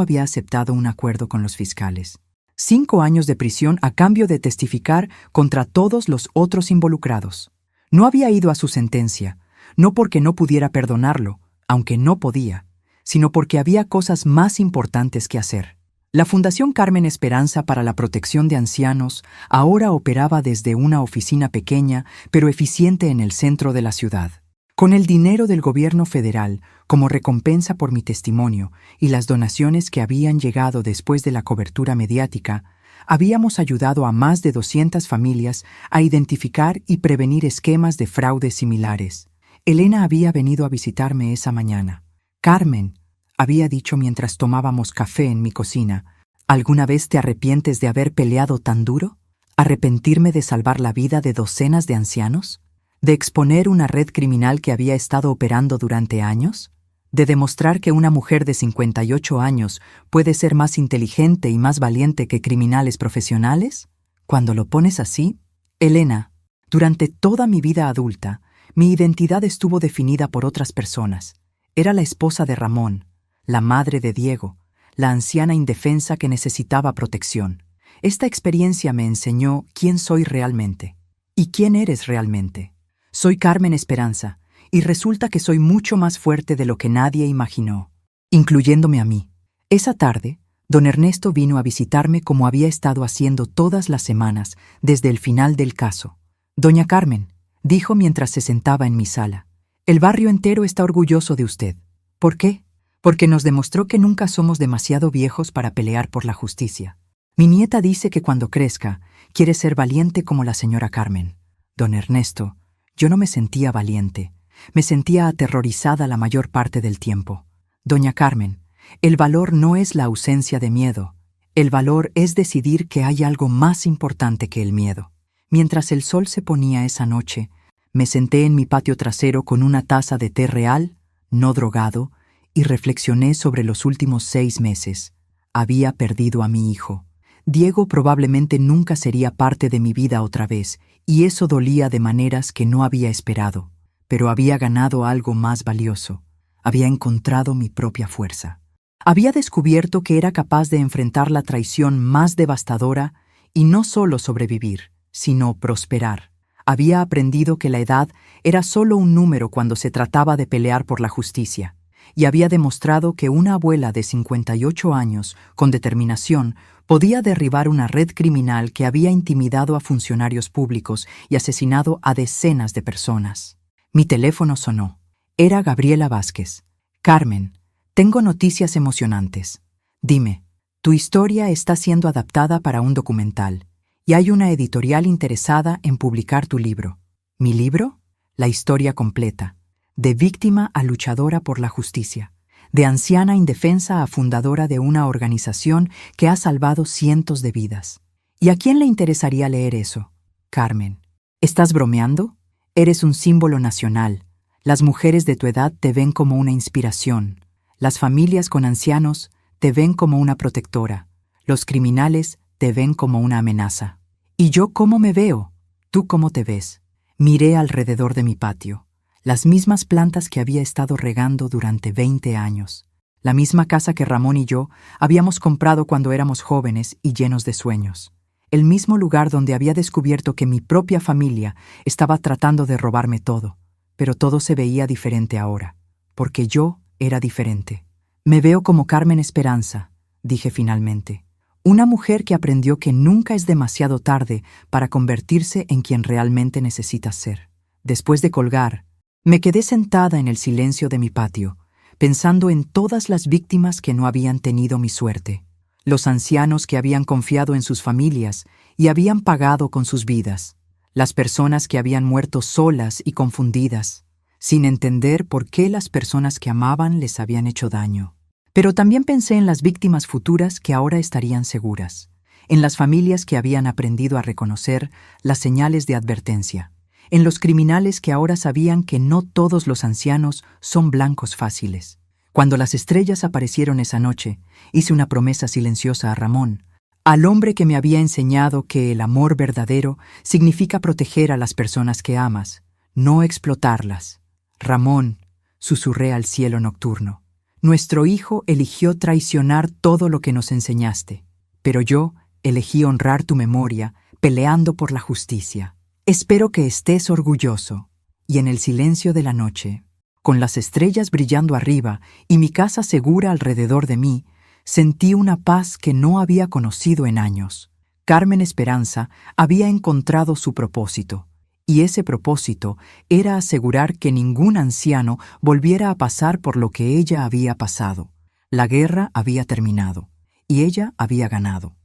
había aceptado un acuerdo con los fiscales. 5 años de prisión a cambio de testificar contra todos los otros involucrados. No había ido a su sentencia, no porque no pudiera perdonarlo, aunque no podía, sino porque había cosas más importantes que hacer. La Fundación Carmen Esperanza para la Protección de Ancianos ahora operaba desde una oficina pequeña pero eficiente en el centro de la ciudad. Con el dinero del gobierno federal, como recompensa por mi testimonio y las donaciones que habían llegado después de la cobertura mediática, habíamos ayudado a más de 200 familias a identificar y prevenir esquemas de fraude similares. Elena había venido a visitarme esa mañana. «Carmen», había dicho mientras tomábamos café en mi cocina, «¿alguna vez te arrepientes de haber peleado tan duro? ¿Arrepentirme de salvar la vida de docenas de ancianos? ¿De exponer una red criminal que había estado operando durante años? ¿De demostrar que una mujer de 58 años puede ser más inteligente y más valiente que criminales profesionales? Cuando lo pones así, Elena, durante toda mi vida adulta, mi identidad estuvo definida por otras personas. Era la esposa de Ramón, la madre de Diego, la anciana indefensa que necesitaba protección. Esta experiencia me enseñó quién soy realmente. ¿Y quién eres realmente? Soy Carmen Esperanza, y resulta que soy mucho más fuerte de lo que nadie imaginó, incluyéndome a mí. Esa tarde, don Ernesto vino a visitarme como había estado haciendo todas las semanas desde el final del caso. «Doña Carmen», dijo mientras se sentaba en mi sala, «el barrio entero está orgulloso de usted». «¿Por qué?». «Porque nos demostró que nunca somos demasiado viejos para pelear por la justicia. Mi nieta dice que cuando crezca, quiere ser valiente como la señora Carmen». Don Ernesto, yo no me sentía valiente, me sentía aterrorizada la mayor parte del tiempo. «Doña Carmen, el valor no es la ausencia de miedo. El valor es decidir que hay algo más importante que el miedo». Mientras el sol se ponía esa noche, me senté en mi patio trasero con una taza de té real, no drogado, y reflexioné sobre los últimos 6 meses. Había perdido a mi hijo. Diego probablemente nunca sería parte de mi vida otra vez, y eso dolía de maneras que no había esperado. Pero había ganado algo más valioso. Había encontrado mi propia fuerza. Había descubierto que era capaz de enfrentar la traición más devastadora y no solo sobrevivir, sino prosperar. Había aprendido que la edad era solo un número cuando se trataba de pelear por la justicia, y había demostrado que una abuela de 58 años, con determinación, podía derribar una red criminal que había intimidado a funcionarios públicos y asesinado a decenas de personas. Mi teléfono sonó. Era Gabriela Vázquez. Carmen, tengo noticias emocionantes. Dime, tu historia está siendo adaptada para un documental y hay una editorial interesada en publicar tu libro. ¿Mi libro? La historia completa. De víctima a luchadora por la justicia. De anciana indefensa a fundadora de una organización que ha salvado cientos de vidas. ¿Y a quién le interesaría leer eso? Carmen, ¿estás bromeando? Eres un símbolo nacional. Las mujeres de tu edad te ven como una inspiración. Las familias con ancianos te ven como una protectora. Los criminales te ven como una amenaza. ¿Y yo cómo me veo? ¿Tú cómo te ves? Miré alrededor de mi patio. Las mismas plantas que había estado regando durante 20 años. La misma casa que Ramón y yo habíamos comprado cuando éramos jóvenes y llenos de sueños. El mismo lugar donde había descubierto que mi propia familia estaba tratando de robarme todo. Pero todo se veía diferente ahora, porque yo era diferente. Me veo como Carmen Esperanza, dije finalmente. Una mujer que aprendió que nunca es demasiado tarde para convertirse en quien realmente necesitas ser. Después de colgar, me quedé sentada en el silencio de mi patio, pensando en todas las víctimas que no habían tenido mi suerte. Los ancianos que habían confiado en sus familias y habían pagado con sus vidas. Las personas que habían muerto solas y confundidas, sin entender por qué las personas que amaban les habían hecho daño. Pero también pensé en las víctimas futuras que ahora estarían seguras, en las familias que habían aprendido a reconocer las señales de advertencia, en los criminales que ahora sabían que no todos los ancianos son blancos fáciles. Cuando las estrellas aparecieron esa noche, hice una promesa silenciosa a Ramón, al hombre que me había enseñado que el amor verdadero significa proteger a las personas que amas, no explotarlas. Ramón, susurré al cielo nocturno, nuestro hijo eligió traicionar todo lo que nos enseñaste, pero yo elegí honrar tu memoria peleando por la justicia. Espero que estés orgulloso. Y en el silencio de la noche, con las estrellas brillando arriba y mi casa segura alrededor de mí, sentí una paz que no había conocido en años. Carmen Esperanza había encontrado su propósito, y ese propósito era asegurar que ningún anciano volviera a pasar por lo que ella había pasado. La guerra había terminado, y ella había ganado.